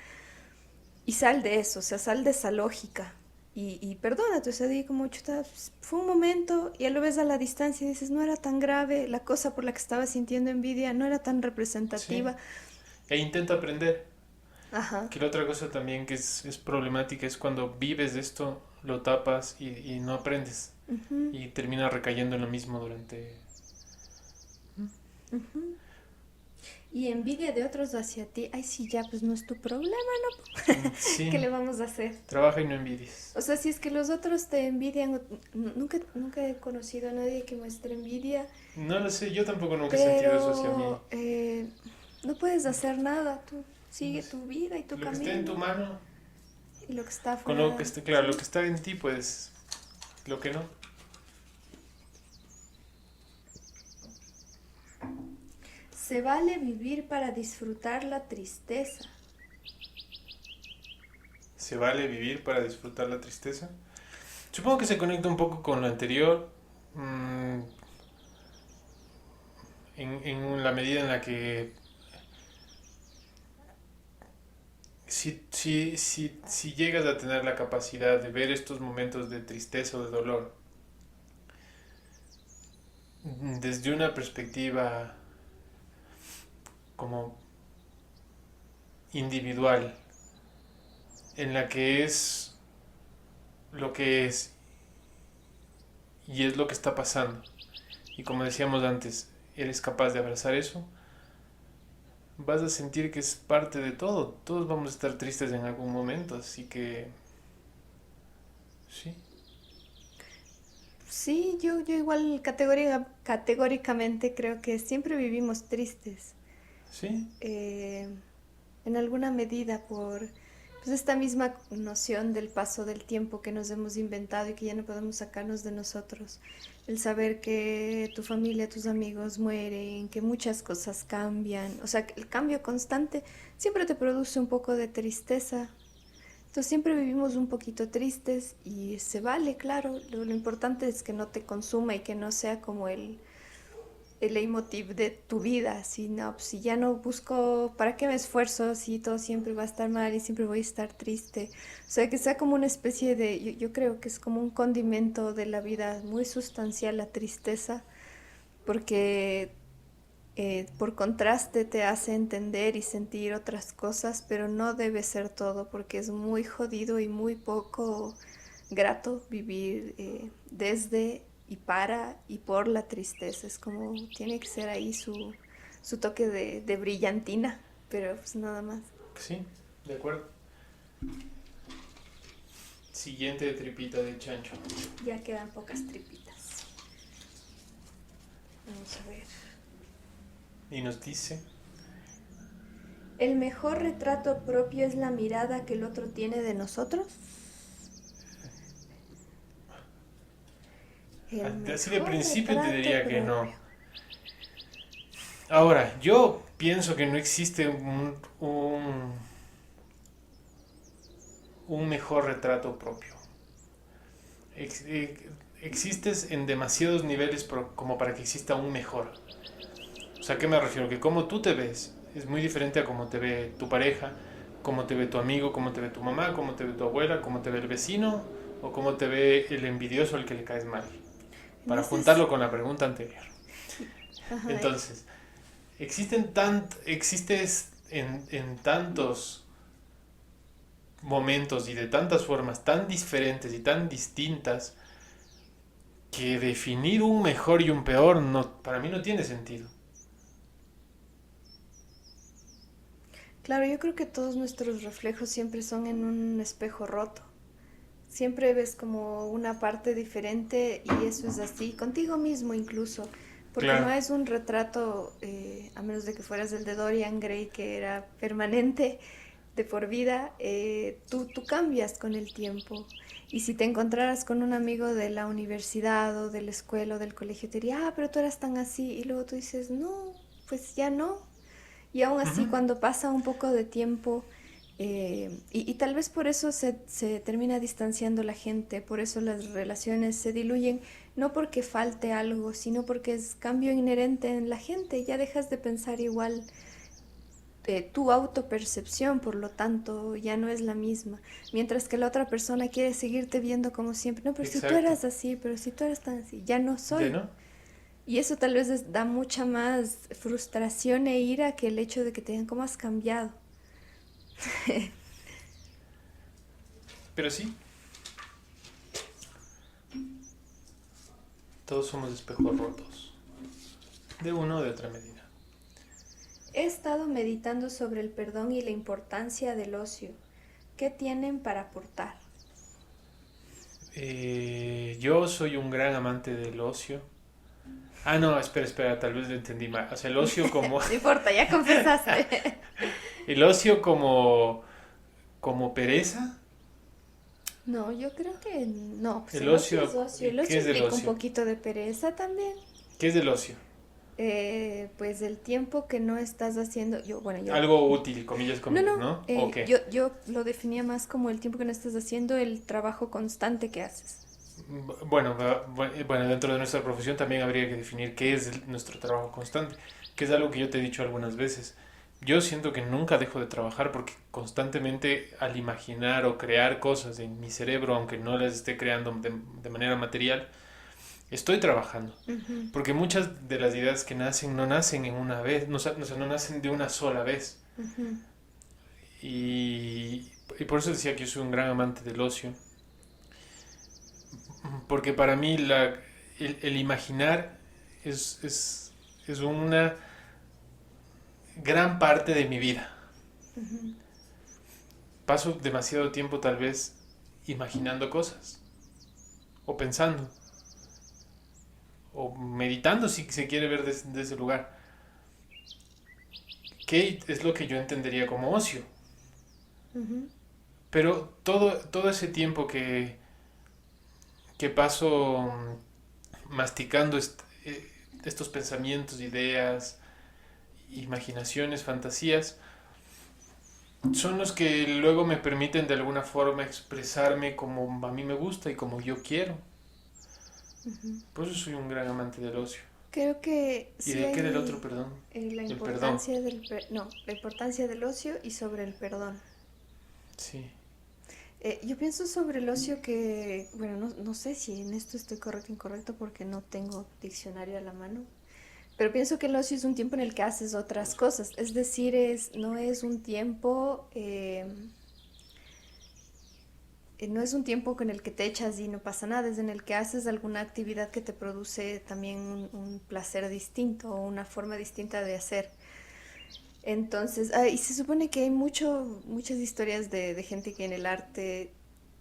y sal de eso, o sea, sal de esa lógica. Y perdónate, o sea, di como, chuta, fue un momento, y ya lo ves a la distancia y dices, no era tan grave, la cosa por la que estaba sintiendo envidia no era tan sí. representativa. E intenta aprender. Ajá. Que la otra cosa también que es problemática es cuando vives de esto, lo tapas y no aprendes. Ujú, Y terminas recayendo en lo mismo durante... ujú. Y envidia de otros hacia ti, ay, sí, ya, pues no es tu problema, ¿no? ¿Qué Sí, le vamos a hacer? trabaja y no envidies. O sea, si es que los otros te envidian, nunca he conocido a nadie que muestre envidia, No lo sé, yo tampoco nunca he sentido eso hacia mí. pero no puedes hacer nada, tú sigue tu vida y tu Lo que está en tu camino mano, y lo que está con afuera. lo que está, claro, lo que está en ti, pues, lo que no. Se vale vivir para disfrutar la tristeza. Se vale vivir para disfrutar la tristeza. Supongo que se conecta un poco con lo anterior, en la medida en la que si llegas a tener la capacidad de ver estos momentos de tristeza o de dolor desde una perspectiva como individual, en la que es lo que es y es lo que está pasando, y como decíamos antes, eres capaz de abrazar eso, vas a sentir que es parte de todo. Todos vamos a estar tristes en algún momento, así que sí, Sí, yo igual categóricamente creo que siempre vivimos tristes, sí, eh, en alguna medida por pues, esta misma noción del paso del tiempo que nos hemos inventado y que ya no podemos sacarnos de nosotros. El saber que tu familia, tus amigos mueren, que muchas cosas cambian, o sea, que el cambio constante siempre te produce un poco de tristeza. Entonces siempre vivimos un poquito tristes y se vale, claro. Lo importante es que no te consuma y que no sea como el leitmotiv de tu vida. Si no, pues, si ya no busco, ¿para qué me esfuerzo si todo siempre va a estar mal y siempre voy a estar triste? O sea, que sea como una especie de, yo creo que es como un condimento de la vida muy sustancial la tristeza, porque por contraste te hace entender y sentir otras cosas, pero no debe ser todo, porque es muy jodido y muy poco grato vivir desde y para y por la tristeza. Es como, tiene que ser ahí su toque de brillantina, pero pues nada más. Sí, de acuerdo. Siguiente tripita de chancho. Ya quedan pocas tripitas. Vamos a ver. Y nos dice... ¿El mejor retrato propio es la mirada que el otro tiene de nosotros? Así de principio te retrato diría que no. propio. Ahora, yo pienso que no existe un mejor retrato propio. Existes en demasiados niveles como para que exista un mejor. O sea, ¿a qué me refiero? Que como tú te ves es muy diferente a cómo te ve tu pareja, cómo te ve tu amigo, cómo te ve tu mamá, cómo te ve tu abuela, cómo te ve el vecino o cómo te ve el envidioso al que le caes mal. Para juntarlo con la pregunta anterior. Ajá. Entonces, existes en tantos momentos y de tantas formas tan diferentes y tan distintas que definir un mejor y un peor para mí no tiene sentido. Claro, yo creo que todos nuestros reflejos siempre son en un espejo roto. Siempre ves como una parte diferente y eso es así, contigo mismo incluso, porque Claro. no es un retrato, a menos de que fueras el de Dorian Gray, que era permanente, de por vida, tú cambias con el tiempo. Y si te encontraras con un amigo de la universidad o de la escuela o del colegio, te diría, pero tú eras tan así, y luego tú dices, no, pues ya no. Y aún así, cuando pasa un poco de tiempo, y tal vez por eso se termina distanciando la gente, por eso las relaciones se diluyen, no porque falte algo, sino porque es cambio inherente en la gente, ya dejas de pensar igual, tu autopercepción, por lo tanto, ya no es la misma, mientras que la otra persona quiere seguirte viendo como siempre, no, pero si tú Exacto. eras así, pero si tú eras tan así, ya no soy. ¿Ya no? Y eso tal vez da mucha más frustración e ira que el hecho de que te digan cómo has cambiado. Pero sí, todos somos espejos rotos, de una o de otra medida. He estado meditando sobre el perdón y la importancia del ocio. ¿Qué tienen para aportar? Yo soy un gran amante del ocio. Ah, no, espera, tal vez lo entendí mal. O sea, el ocio como... No importa, ya confesaste. el ocio como pereza. No, yo creo que no. Pues El ocio, es ocio. El ¿qué ocio es del implica un ocio? poquito de pereza también. ¿Qué es del ocio? Pues el tiempo que no estás haciendo. Yo Algo útil, comillas, comillas, ¿no? ¿O qué? yo lo definía más como el tiempo que no estás haciendo el trabajo constante que haces. Bueno, dentro de nuestra profesión también habría que definir qué es nuestro trabajo constante, que es algo que yo te he dicho algunas veces. Yo siento que nunca dejo de trabajar porque constantemente al imaginar o crear cosas en mi cerebro, aunque no las esté creando de manera material, estoy trabajando. Porque muchas de las ideas que nacen no nacen en una vez, no nacen de una sola vez. Y por eso decía que yo soy un gran amante del ocio. Porque para mí el imaginar es una gran parte de mi vida. Paso demasiado tiempo tal vez imaginando cosas, o pensando, o meditando si se quiere ver desde ese lugar. ¿Qué es lo que yo entendería como ocio? Pero todo ese tiempo que paso masticando estos pensamientos, ideas, imaginaciones, fantasías, son los que luego me permiten de alguna forma expresarme como a mí me gusta y como yo quiero. Por eso soy un gran amante del ocio. Creo que ¿Y sí de qué era el hay otro, perdón? la El perdón. importancia no, la importancia del ocio y sobre el perdón. Sí. Yo pienso sobre el ocio que, bueno, no sé si en esto estoy correcto o incorrecto porque no tengo diccionario a la mano, pero pienso que el ocio es un tiempo en el que haces otras cosas, es decir, no es un tiempo, no es un tiempo con el que te echas y no pasa nada, es en el que haces alguna actividad que te produce también un placer distinto o una forma distinta de hacer. Entonces, y se supone que hay muchas historias de gente que en el arte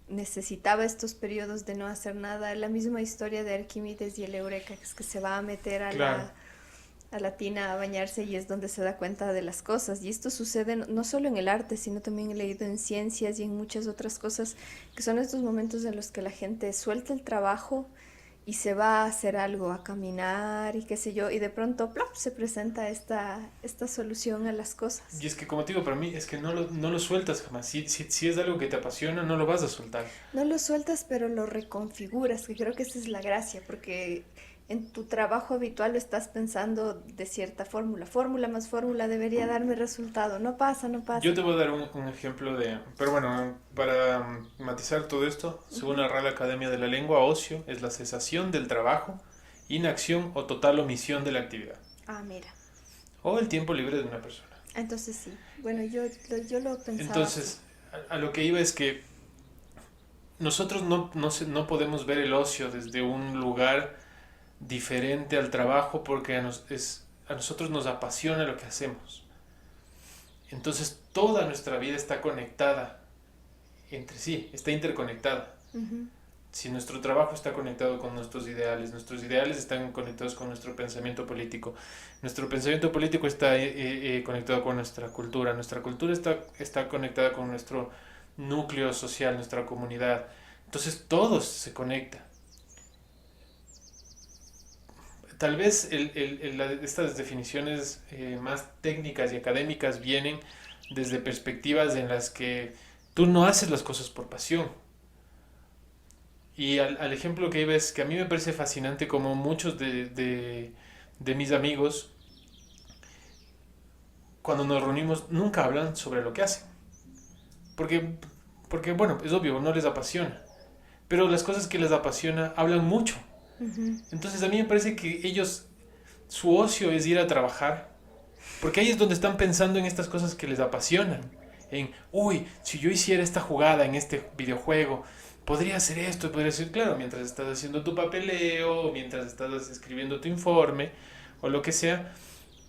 necesitaba estos periodos de no hacer nada. La misma historia de Arquímedes y el Eureka, que es que se va a meter Claro. a la tina a bañarse y es donde se da cuenta de las cosas. Y esto sucede no solo en el arte, sino también he leído en ciencias y en muchas otras cosas, que son estos momentos en los que la gente suelta el trabajo y se va a hacer algo, a caminar y qué sé yo, y de pronto ¡plop! Se presenta esta solución a las cosas. Y es que, como te digo, para mí es que no lo sueltas jamás. Si es algo que te apasiona, no lo vas a soltar. No lo sueltas, pero lo reconfiguras, que creo que esa es la gracia, porque en tu trabajo habitual lo estás pensando de cierta fórmula. Fórmula más fórmula debería darme resultado. No pasa, no pasa. Yo te voy a dar un ejemplo de... Pero bueno, para matizar todo esto, según la Real Academia de la Lengua, ocio es la cesación del trabajo, inacción o total omisión de la actividad, Ah, mira. o el tiempo libre de una persona. Entonces sí. Bueno, yo lo pensaba así. Entonces, a lo que iba es que nosotros no podemos ver el ocio desde un lugar diferente al trabajo porque a nosotros nos apasiona lo que hacemos. Entonces, toda nuestra vida está conectada entre sí, está interconectada. Ujú. Si nuestro trabajo está conectado con nuestros ideales están conectados con nuestro pensamiento político, nuestro pensamiento político está conectado con nuestra cultura está conectada con nuestro núcleo social, nuestra comunidad. Entonces todo se conecta. Tal vez estas definiciones más técnicas y académicas vienen desde perspectivas en las que tú no haces las cosas por pasión. Y al ejemplo que iba es que a mí me parece fascinante como muchos de mis amigos, cuando nos reunimos, nunca hablan sobre lo que hacen. Porque, porque bueno, es obvio, no les apasiona. Pero las cosas que les apasiona hablan mucho. Ujú. Entonces a mí me parece que su ocio es ir a trabajar. Porque ahí es donde están pensando en estas cosas que les apasionan. En, uy, si yo hiciera esta jugada en este videojuego, podría hacer esto, podría ser, claro, mientras estás haciendo tu papeleo, mientras estás escribiendo tu informe, o lo que sea,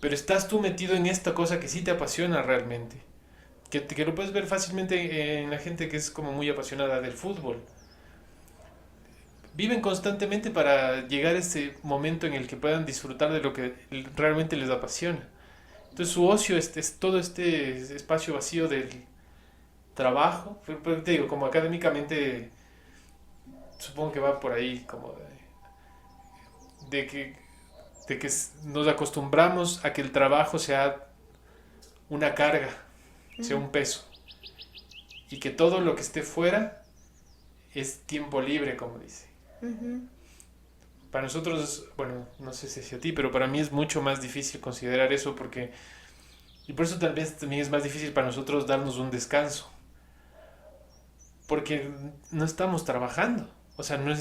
pero estás tú metido en esta cosa que sí te apasiona realmente. Que lo puedes ver fácilmente en la gente que es como muy apasionada del fútbol. Viven constantemente para llegar a ese momento en el que puedan disfrutar de lo que realmente les apasiona. Entonces su ocio es todo este espacio vacío del trabajo, pero te digo, como académicamente supongo que va por ahí, como de que, de que nos acostumbramos a que el trabajo sea una carga, sea un peso, y que todo lo que esté fuera es tiempo libre, como dice. Ujú. Para nosotros, bueno, no sé si es a ti, pero para mí es mucho más difícil considerar eso porque, y por eso tal vez también es más difícil para nosotros darnos un descanso, porque no estamos trabajando, o sea, no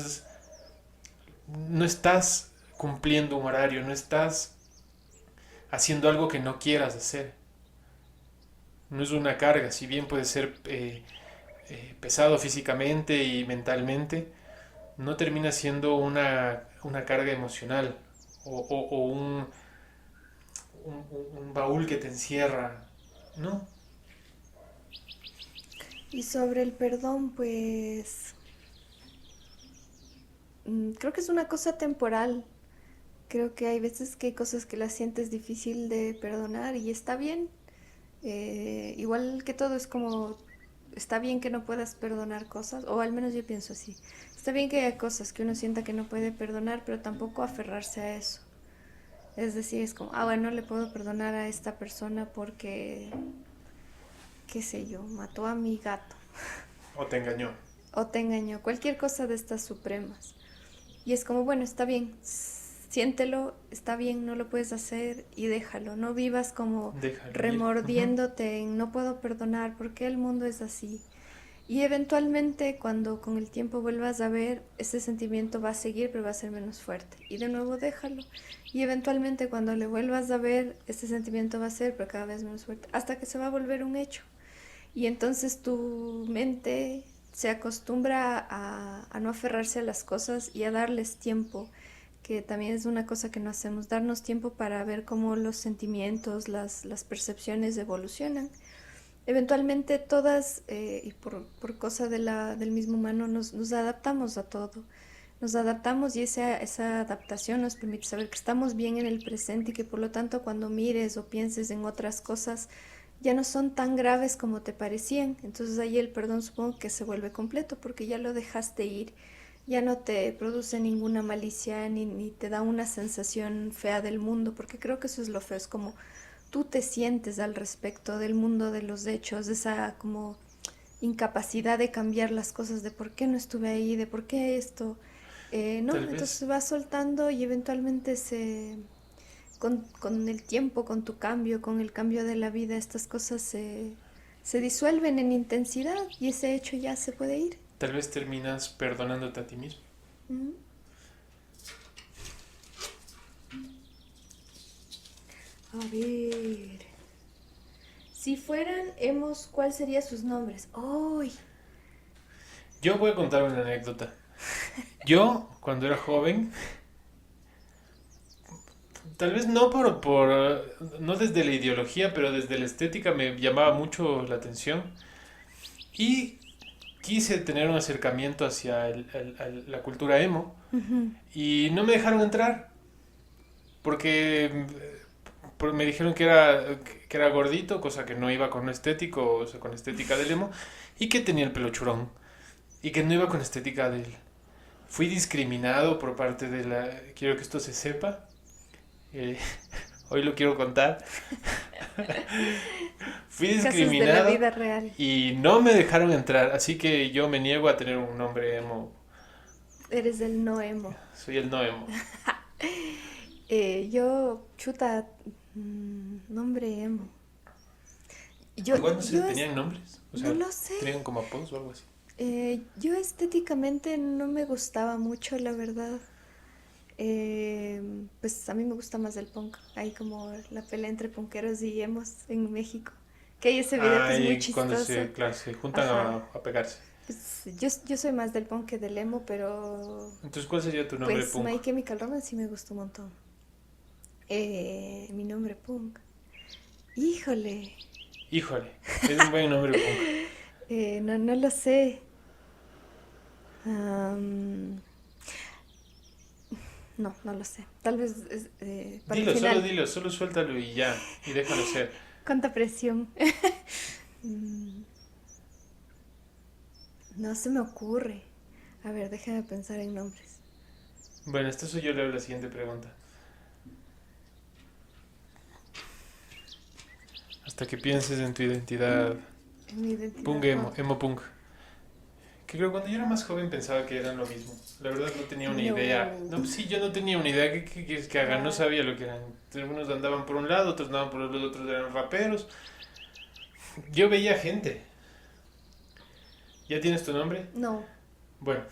estás cumpliendo un horario, no estás haciendo algo que no quieras hacer, no es una carga, si bien puede ser pesado físicamente y mentalmente, no termina siendo una carga emocional o un baúl que te encierra, ¿no? Y sobre el perdón, pues creo que es una cosa temporal. Creo que hay veces que hay cosas que las sientes difícil de perdonar y está bien. Igual que todo es como, está bien que no puedas perdonar cosas, o al menos yo pienso así. Está bien que haya cosas que uno sienta que no puede perdonar, pero tampoco aferrarse a eso. Es decir, es como, bueno, no le puedo perdonar a esta persona porque, qué sé yo, mató a mi gato O te engañó. o te engañó, cualquier cosa de estas supremas. Y es como, bueno, está bien, siéntelo, está bien, no lo puedes hacer y déjalo. No vivas como Déjalo ir. remordiéndote en no puedo perdonar, porque el mundo es así. Y eventualmente cuando con el tiempo vuelvas a ver, ese sentimiento va a seguir, pero va a ser menos fuerte. Y de nuevo déjalo. Y eventualmente cuando le vuelvas a ver, ese sentimiento va a ser, pero cada vez menos fuerte, hasta que se va a volver un hecho. Y entonces tu mente se acostumbra a no aferrarse a las cosas y a darles tiempo, que también es una cosa que no hacemos, darnos tiempo para ver cómo los sentimientos, las percepciones evolucionan. Eventualmente todas, y por cosa del mismo humano, nos adaptamos a todo. Nos adaptamos y esa adaptación nos permite saber que estamos bien en el presente y que por lo tanto cuando mires o pienses en otras cosas ya no son tan graves como te parecían. Entonces ahí el perdón supongo que se vuelve completo porque ya lo dejaste ir, ya no te produce ninguna malicia ni te da una sensación fea del mundo, porque creo que eso es lo feo, es como tú te sientes al respecto del mundo de los hechos, esa como incapacidad de cambiar las cosas, de por qué no estuve ahí, de por qué esto, ¿no? Tal vez. Entonces vas soltando y eventualmente con el tiempo, con tu cambio, con el cambio de la vida, estas cosas se disuelven en intensidad y ese hecho ya se puede ir. Tal vez terminas perdonándote a ti mismo. Ujú. A ver. Si fueran emos, ¿cuál serían sus nombres? ¡Ay! Yo voy a contar una anécdota. Yo, cuando era joven, tal vez no no desde la ideología, pero desde la estética me llamaba mucho la atención y quise tener un acercamiento hacia la cultura emo y no me dejaron entrar porque me dijeron que era gordito, cosa que no iba con estético, o sea, con estética del emo, y que tenía el pelo churón y que no iba con estética de él. Fui discriminado por parte de quiero que esto se sepa. Hoy lo quiero contar. Fui Casos discriminado de la vida real. y no me dejaron entrar, así que yo me niego a tener un nombre emo. Eres el no emo. Soy el no emo. Yo, chuta, nombre emo. ¿Cuándo se tenían nombres? O sea, no lo sé. ¿tenían como apodos o algo así? Yo estéticamente no me gustaba mucho, la verdad. Pues a mí me gusta más el punk. Hay como la pelea entre punkeros y emos en México. Que hay ese video que es muy Y cuando chistoso. claro, se juntan a pegarse. Pues, yo soy más del punk que del emo, pero Entonces, ¿cuál sería tu nombre pues punk? My Chemical Romance sí me gustó un montón. Mi nombre punk. Híjole. Híjole, es un buen nombre punk. No lo sé. Am, no lo sé. Tal vez para el Dilo, final. solo dilo, solo suéltalo y ya, y déjalo ser. Cuánta presión. Mm, no se me ocurre. A ver, déjame pensar en nombres. Bueno, esto soy yo, le hago la siguiente pregunta. Hasta que pienses en tu identidad En mi identidad. punk emo punk. Que creo que cuando yo era más joven pensaba que eran lo mismo. La verdad no tenía una No. idea. No, pues sí, yo no tenía una idea qué quieres que hagan. No sabía lo que eran. Algunos andaban por un lado, otros andaban por el otro, otros eran raperos. Yo veía gente. ¿Ya tienes tu nombre? No. Bueno,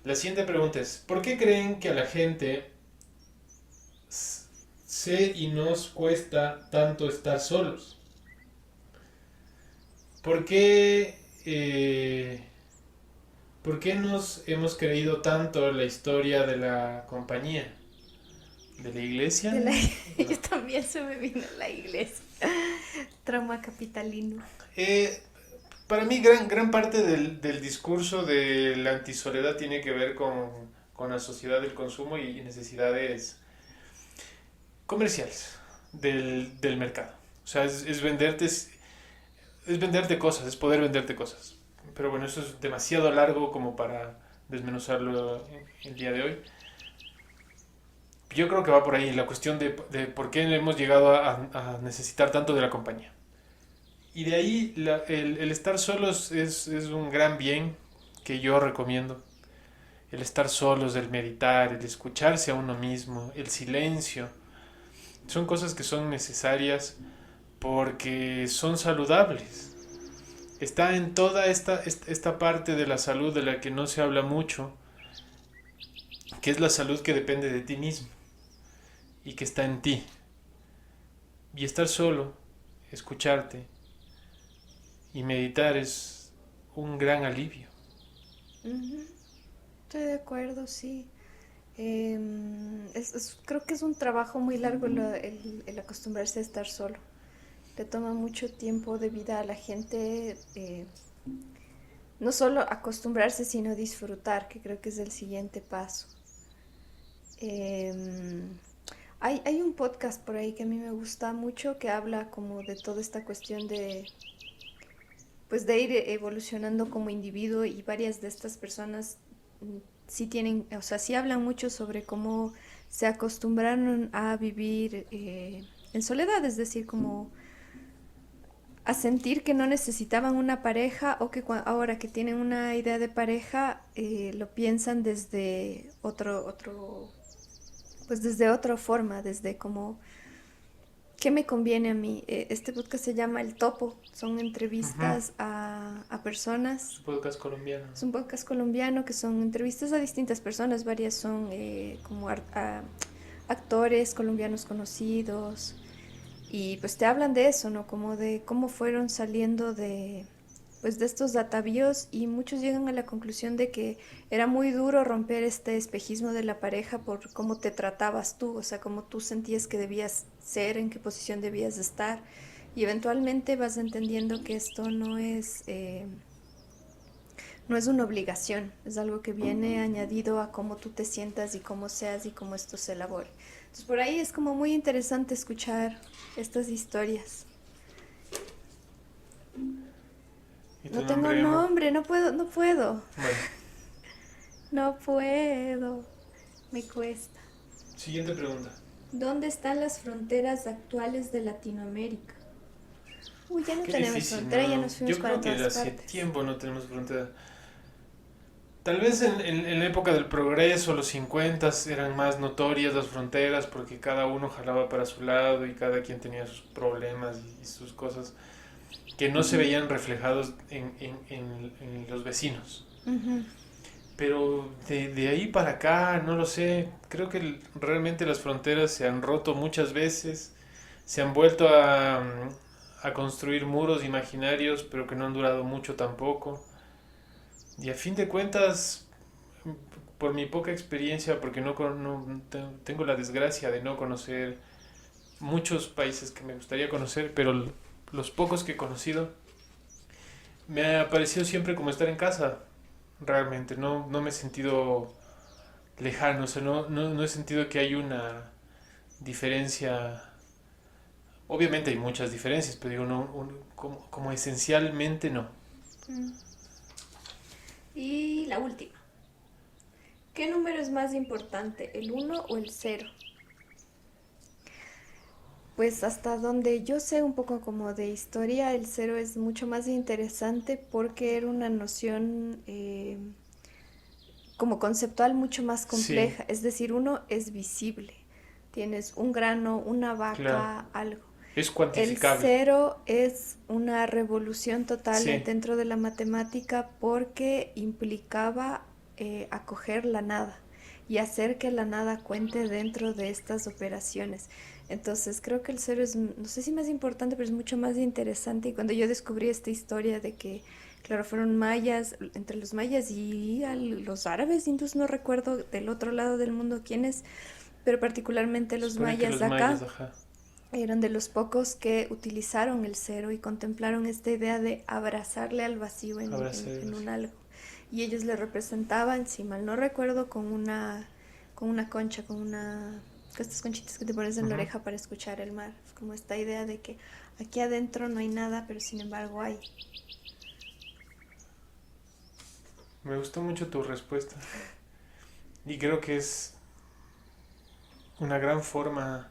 la siguiente pregunta es, ¿por qué creen que a la gente se y nos cuesta tanto estar solos? ¿Por qué nos hemos creído tanto la historia de la compañía? ¿De la iglesia? Yo también se me vino la iglesia. Trauma capitalino. Para mí gran parte del discurso de la antisoledad tiene que ver con la sociedad del consumo y necesidades comerciales del mercado. O sea, es venderte cosas, es poder venderte cosas. Pero bueno, eso es demasiado largo como para desmenuzarlo el día de hoy. Yo creo que va por ahí la cuestión de por qué hemos llegado a necesitar tanto de la compañía. Y de ahí el estar solos es un gran bien que yo recomiendo. el estar solos, el meditar, el escucharse a uno mismo, el silencio, son cosas que son necesarias porque son saludables. Está en toda esta parte de la salud de la que no se habla mucho, que es la salud que depende de ti mismo y que está en ti. Y estar solo, escucharte y meditar es un gran alivio. Ujú. Estoy de acuerdo, sí. Creo que es un trabajo muy largo el acostumbrarse a estar solo. Le toma mucho tiempo de vida a la gente, no solo acostumbrarse, sino disfrutar, que creo que es el siguiente paso. Em, hay un podcast por ahí que a mí me gusta mucho que habla como de toda esta cuestión de, pues de ir evolucionando como individuo, y varias de estas personas sí tienen, o sea, sí hablan mucho sobre cómo se acostumbraron a vivir en soledad, es decir, como a sentir que no necesitaban una pareja, o que ahora que tienen una idea de pareja lo piensan desde pues desde otra forma, desde como ¿qué me conviene a mí? Este podcast se llama El Topo, son Ujú. entrevistas a personas. Es un podcast colombiano. Es un podcast colombiano que son entrevistas a distintas personas, varias son como actores colombianos conocidos, y pues te hablan de eso, ¿no? Como de cómo fueron saliendo de, pues de estos atavíos, y muchos llegan a la conclusión de que era muy duro romper este espejismo de la pareja por cómo te tratabas tú, o sea, cómo tú sentías que debías ser, en qué posición debías estar, y eventualmente vas entendiendo que esto no es una obligación, es algo que viene añadido a cómo tú te sientas y cómo seas y cómo esto se elabore. Entonces por ahí es como muy interesante escuchar estas historias. ¿Y tu No tengo nombre, Emma? nombre, no puedo, Bueno, no puedo, me cuesta. siguiente pregunta. ¿Dónde están las fronteras actuales de Latinoamérica? Uy, ya no Qué tenemos difícil, frontera, ya ¿no? nos fuimos Yo para creo que todas hace partes. tiempo no tenemos frontera. Tal vez en la época del progreso, los 50 eran más notorias las fronteras porque cada uno jalaba para su lado y cada quien tenía sus problemas y sus cosas que no se veían reflejados en los vecinos. Ujú. Pero de ahí para acá, no lo sé, creo que realmente las fronteras se han roto muchas veces, se han vuelto a construir muros imaginarios, pero que no han durado mucho tampoco. Y a fin de cuentas, por mi poca experiencia, porque tengo la desgracia de no conocer muchos países que me gustaría conocer, pero los pocos que he conocido, me ha parecido siempre como estar en casa, realmente. No me he sentido lejano, o sea, no he sentido que hay una diferencia. Obviamente hay muchas diferencias, pero digo, como esencialmente no. Mm. Y la última. ¿Qué número es más importante, el uno o el cero? Pues hasta donde yo sé un poco como de historia, el cero es mucho más interesante porque era una noción como conceptual mucho más Sí, compleja. Es decir, uno es visible. Tienes un grano, una claro. vaca, algo. Es El cuantificable. cero es una revolución total Sí, dentro de la matemática porque implicaba acoger la nada y hacer que la nada cuente dentro de estas operaciones. Entonces creo que el cero es, no sé si más importante, pero es mucho más interesante. Y cuando yo descubrí esta historia de que, claro, fueron mayas, entre los mayas y los árabes, hindús, no recuerdo del otro lado del mundo quiénes, pero particularmente se los supone que mayas los de mayas, acá ajá. eran de los pocos que utilizaron el cero y contemplaron esta idea de abrazarle al vacío Habrá sido en así. un algo. Y ellos le representaban, si mal no recuerdo, con una concha, con estas conchitas que te pones en la Ujú. oreja para escuchar el mar. Es como esta idea de que aquí adentro no hay nada, pero sin embargo hay. Me gustó mucho tu respuesta. Y creo que es una gran forma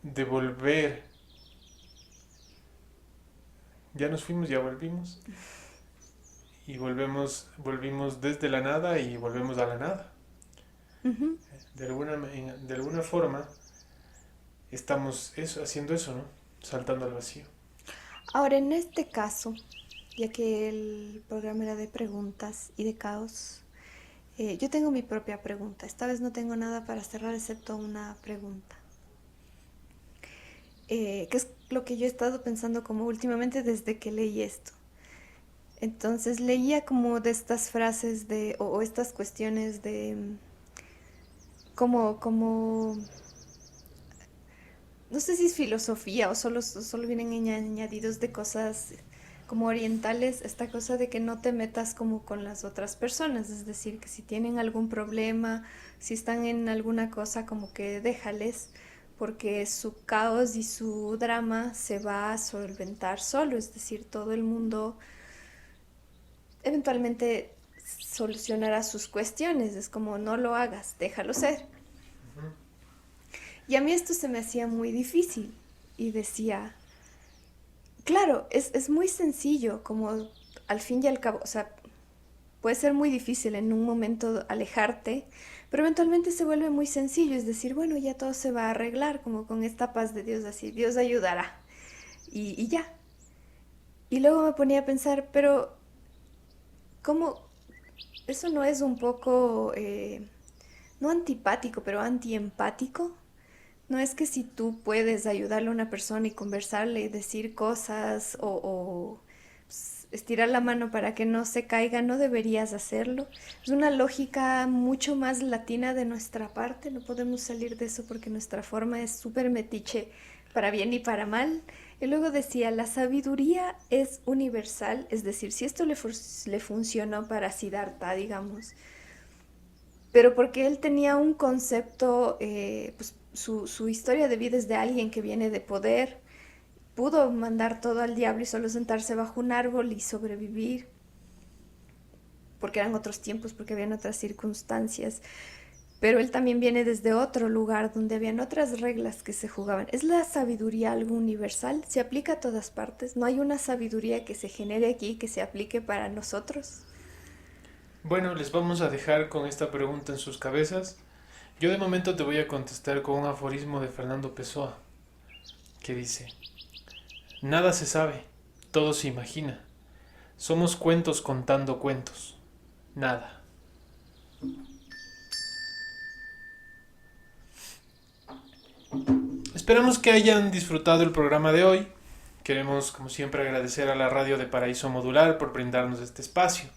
de volver. Ya nos fuimos, ya volvimos. y volvimos desde la nada y volvemos a la nada. Ujú. De alguna forma estamos haciendo eso, ¿no? Saltando al vacío. Ahora, en este caso, ya que el programa era de preguntas y de caos, yo tengo mi propia pregunta. Esta vez no tengo nada para cerrar excepto una pregunta. Que es lo que yo he estado pensando como últimamente desde que leí esto. Entonces leía como de estas frases o estas cuestiones de como, no sé si es filosofía o solo vienen añadidos de cosas como orientales, esta cosa de que no te metas como con las otras personas, es decir, que si tienen algún problema, si están en alguna cosa, como que déjales, porque su caos y su drama se va a solventar solo, es decir, todo el mundo eventualmente solucionará sus cuestiones, es como no lo hagas, déjalo ser. Y a mí esto se me hacía muy difícil y decía, claro, es muy sencillo, como al fin y al cabo, o sea, puede ser muy difícil en un momento alejarte, pero eventualmente se vuelve muy sencillo, es decir, bueno, ya todo se va a arreglar, como con esta paz de Dios, así, Dios ayudará, y ya. Y luego me ponía a pensar, pero ¿cómo eso no es un poco, no antipático, pero antiempático? No es que si tú puedes ayudarle a una persona y conversarle y decir cosas o estirar la mano para que no se caiga, no deberías hacerlo. Es una lógica mucho más latina de nuestra parte, no podemos salir de eso porque nuestra forma es súper metiche para bien y para mal. Y luego decía, la sabiduría es universal, es decir, si esto le funcionó para Siddhartha, digamos, pero porque él tenía un concepto, pues su historia de vida es de alguien que viene de poder, pudo mandar todo al diablo y solo sentarse bajo un árbol y sobrevivir, porque eran otros tiempos, porque habían otras circunstancias, pero él también viene desde otro lugar donde habían otras reglas que se jugaban. ¿Es la sabiduría algo universal? ¿Se aplica a todas partes? ¿No hay una sabiduría que se genere aquí que se aplique para nosotros? Bueno, les vamos a dejar con esta pregunta en sus cabezas. Yo de momento te voy a contestar con un aforismo de Fernando Pessoa, que dice, nada se sabe, todo se imagina. Somos cuentos contando cuentos. Nada. Esperamos que hayan disfrutado el programa de hoy. Queremos, como siempre, agradecer a la radio de Paraíso Modular por brindarnos este espacio.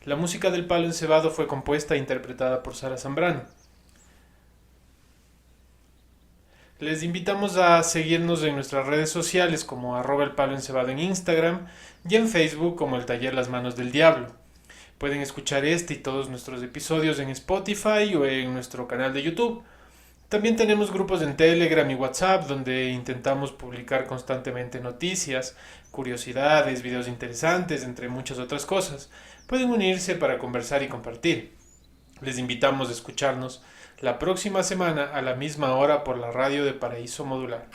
La música del Palo Encebado fue compuesta e interpretada por Sara Zambrano. Les invitamos a seguirnos en nuestras redes sociales como @elpaloencebado en Instagram y en Facebook como el Taller Las Manos del Diablo. Pueden escuchar este y todos nuestros episodios en Spotify o en nuestro canal de YouTube. También tenemos grupos en Telegram y WhatsApp donde intentamos publicar constantemente noticias, curiosidades, videos interesantes, entre muchas otras cosas. Pueden unirse para conversar y compartir. Les invitamos a escucharnos la próxima semana a la misma hora por la radio de Paraíso Modular.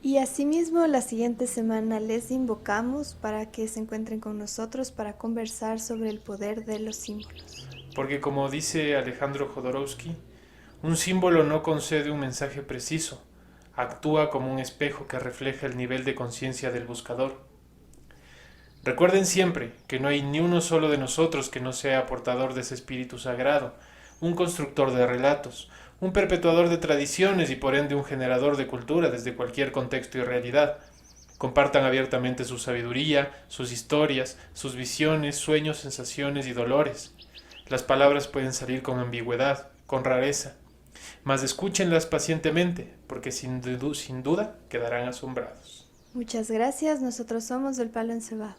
Y asimismo, la siguiente semana les invocamos para que se encuentren con nosotros para conversar sobre el poder de los símbolos. Porque como dice Alejandro Jodorowsky, un símbolo no concede un mensaje preciso, actúa como un espejo que refleja el nivel de conciencia del buscador. Recuerden siempre que no hay ni uno solo de nosotros que no sea portador de ese espíritu sagrado, un constructor de relatos, un perpetuador de tradiciones y por ende un generador de cultura desde cualquier contexto y realidad. Compartan abiertamente su sabiduría, sus historias, sus visiones, sueños, sensaciones y dolores. Las palabras pueden salir con ambigüedad, con rareza, mas escúchenlas pacientemente, porque sin duda quedarán asombrados. Muchas gracias, nosotros somos del Palo Encebado.